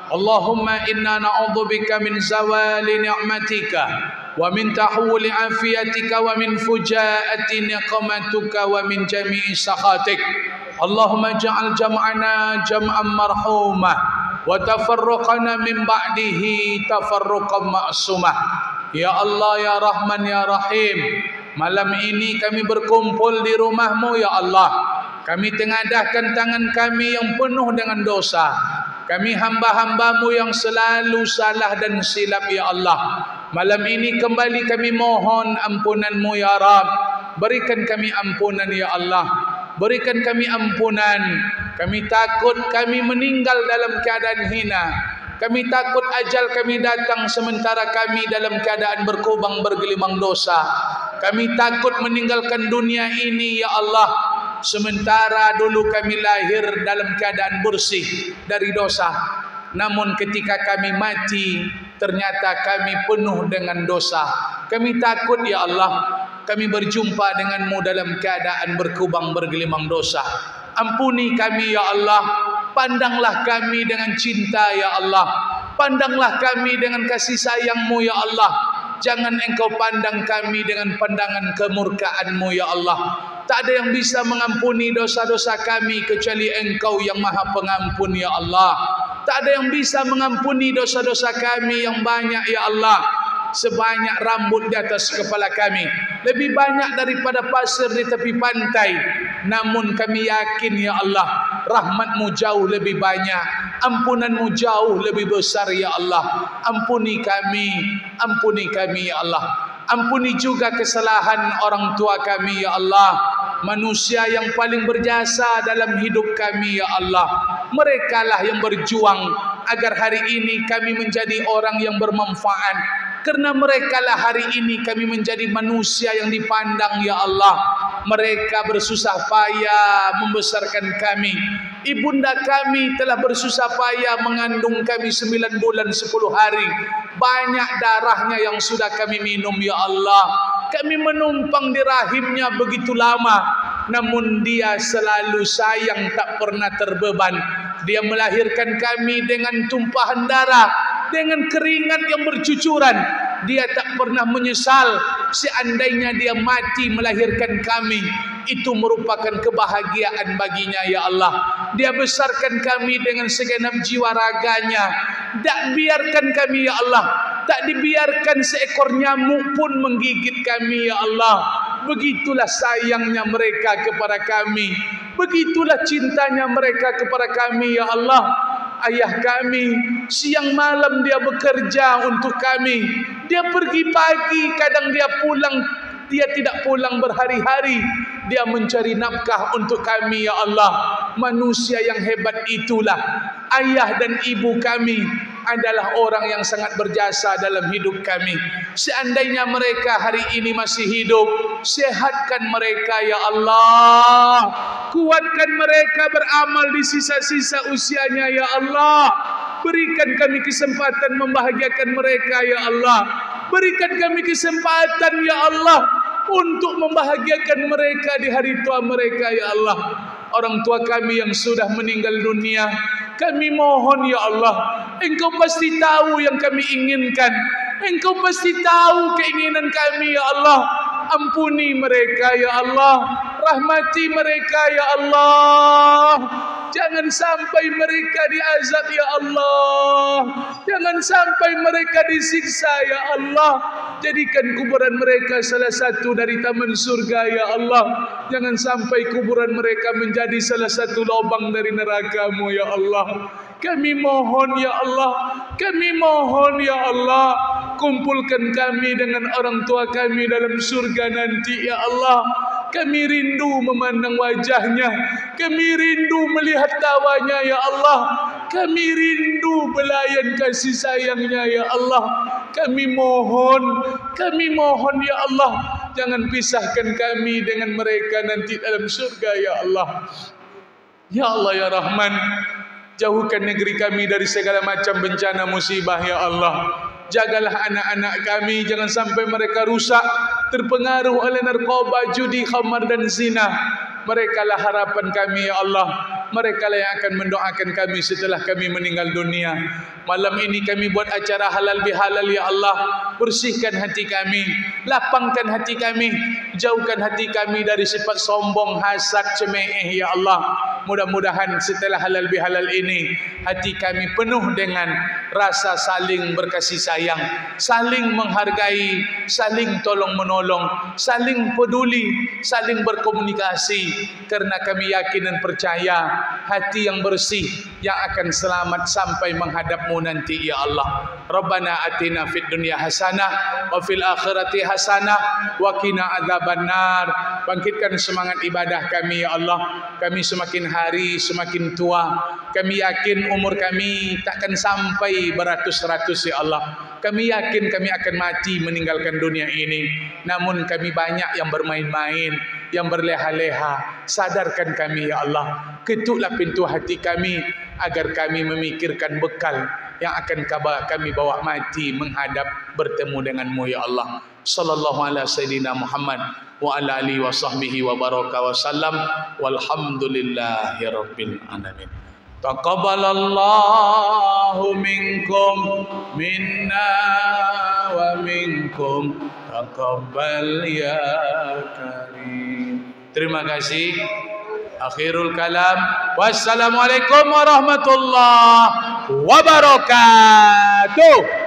Allahumma inna na'udzubika min zawali ni'matika wa min tahwuli afiyatika wa min fujaati niqmatuka wa min jami'i sakhatik. Allahumma ja'al jam'ana jam'an marhumah wa tafarruqana min ba'dihi tafarruqan ma'sumah. Ya Allah ya Rahman ya Rahim, malam ini kami berkumpul di rumah-Mu ya Allah. Kami tengadahkan tangan kami yang penuh dengan dosa. Kami hamba-hamba-Mu yang selalu salah dan silap ya Allah. Malam ini kembali kami mohon ampunan-Mu ya Rabb. Berikan kami ampunan ya Allah. Berikan kami ampunan. Kami takut kami meninggal dalam keadaan hina. Kami takut ajal kami datang sementara kami dalam keadaan berkubang bergelimang dosa. Kami takut meninggalkan dunia ini ya Allah, sementara dulu kami lahir dalam keadaan bersih dari dosa. Namun ketika kami mati, ternyata kami penuh dengan dosa. Kami takut ya Allah, kami berjumpa denganmu dalam keadaan berkubang bergelimang dosa. Ampuni kami ya Allah. Pandanglah kami dengan cinta ya Allah. Pandanglah kami dengan kasih sayang-Mu ya Allah. Jangan Engkau pandang kami dengan pandangan kemurkaan-Mu ya Allah. Tak ada yang bisa mengampuni dosa-dosa kami kecuali Engkau yang Maha Pengampun ya Allah. Tak ada yang bisa mengampuni dosa-dosa kami yang banyak ya Allah. Sebanyak rambut di atas kepala kami, lebih banyak daripada pasir di tepi pantai. Namun kami yakin ya Allah, rahmat-Mu jauh lebih banyak, ampunan-Mu jauh lebih besar ya Allah. Ampuni kami ya Allah. Ampuni juga kesalahan orang tua kami ya Allah. Manusia yang paling berjasa dalam hidup kami ya Allah. Merekalah yang berjuang agar hari ini kami menjadi orang yang bermanfaat. Karena merekalah hari ini kami menjadi manusia yang dipandang ya Allah. Mereka bersusah payah membesarkan kami. Ibunda kami telah bersusah payah mengandung kami 9 bulan 10 hari. Banyak darahnya yang sudah kami minum ya Allah. Kami menumpang di rahimnya begitu lama. namun Dia selalu sayang, tak pernah terbeban. Dia melahirkan kami dengan tumpahan darah, dengan keringat yang bercucuran. Dia tak pernah menyesal seandainya Dia mati melahirkan kami. Itu merupakan kebahagiaan baginya, ya Allah. Dia besarkan kami dengan segenap jiwa raganya. Tak biarkan kami, ya Allah, tak dibiarkan seekor nyamuk pun menggigit kami, ya Allah. Begitulah sayangnya mereka kepada kami, begitulah cintanya mereka kepada kami, ya Allah. Ayah kami siang malam dia bekerja untuk kami. Dia pergi pagi, kadang dia pulang, dia tidak pulang berhari-hari. Dia mencari nafkah untuk kami, ya Allah. Manusia yang hebat itulah ayah dan ibu kami, adalah orang yang sangat berjasa dalam hidup kami. Seandainya mereka hari ini masih hidup, sehatkan mereka, ya Allah. Kuatkan mereka beramal di sisa-sisa usianya, ya Allah. Berikan kami kesempatan membahagiakan mereka, ya Allah. Berikan kami kesempatan, ya Allah, untuk membahagiakan mereka di hari tua mereka, ya Allah. Orang tua kami yang sudah meninggal dunia, kami mohon, ya Allah, Engkau pasti tahu yang kami inginkan. Engkau pasti tahu keinginan kami, ya Allah. Ampuni mereka, ya Allah. Rahmati mereka, ya Allah. Jangan sampai mereka diazab, ya Allah. Jangan sampai mereka disiksa, ya Allah. Jadikan kuburan mereka salah satu dari taman surga, ya Allah. Jangan sampai kuburan mereka menjadi salah satu lubang dari neraka-Mu, ya Allah. Kami mohon, ya Allah. Kami mohon, ya Allah. Kumpulkan kami dengan orang tua kami dalam surga nanti, ya Allah. Kami rindu memandang wajahnya. Kami rindu melihat tawanya, ya Allah. Kami rindu belayan kasih sayangnya, ya Allah. Kami mohon, ya Allah. Jangan pisahkan kami dengan mereka nanti dalam surga, ya Allah. Ya Allah, ya Rahman, jauhkan negeri kami dari segala macam bencana musibah, ya Allah. Jagalah anak-anak kami, jangan sampai mereka rusak, terpengaruh oleh narkoba, judi, khamar dan zina. Mereka lah harapan kami, ya Allah. Mereka lah yang akan mendoakan kami setelah kami meninggal dunia. Malam ini kami buat acara halal bihalal, ya Allah. Bersihkan hati kami, lapangkan hati kami, jauhkan hati kami dari sifat sombong, hasad, cemeh, ya Allah. Mudah-mudahan setelah halal bihalal ini, hati kami penuh dengan rasa saling berkasih sayang, saling menghargai, saling tolong menolong, saling peduli, saling berkomunikasi. Karena kami yakin dan percaya hati yang bersih yang akan selamat sampai menghadap-Mu nanti, ya Allah. Rabbana atina fid dunya hasanah wa fil akhirati hasanah wa qina adzabannar. Bangkitkan semangat ibadah kami, ya Allah. Kami semakin hari semakin tua. Kami yakin umur kami takkan sampai beratus-ratus, ya Allah. Kami yakin kami akan mati meninggalkan dunia ini. Namun kami banyak yang bermain-main, yang berleha-leha. Sadarkan kami, ya Allah. Ketuklah pintu hati kami agar kami memikirkan bekal yang akan kami bawa mati menghadap bertemu dengan-Mu, ya Allah. Sallallahu ala sayyidina Muhammad wa ala alihi wa sahbihi wa baraka wa sallam. Walhamdulillahi rabbil alamin. Taqabbalallahu minkum minna wa minkum taqabbal ya karim. Terima kasih. Akhirul kalam. Wassalamualaikum warahmatullahi wabarakatuh.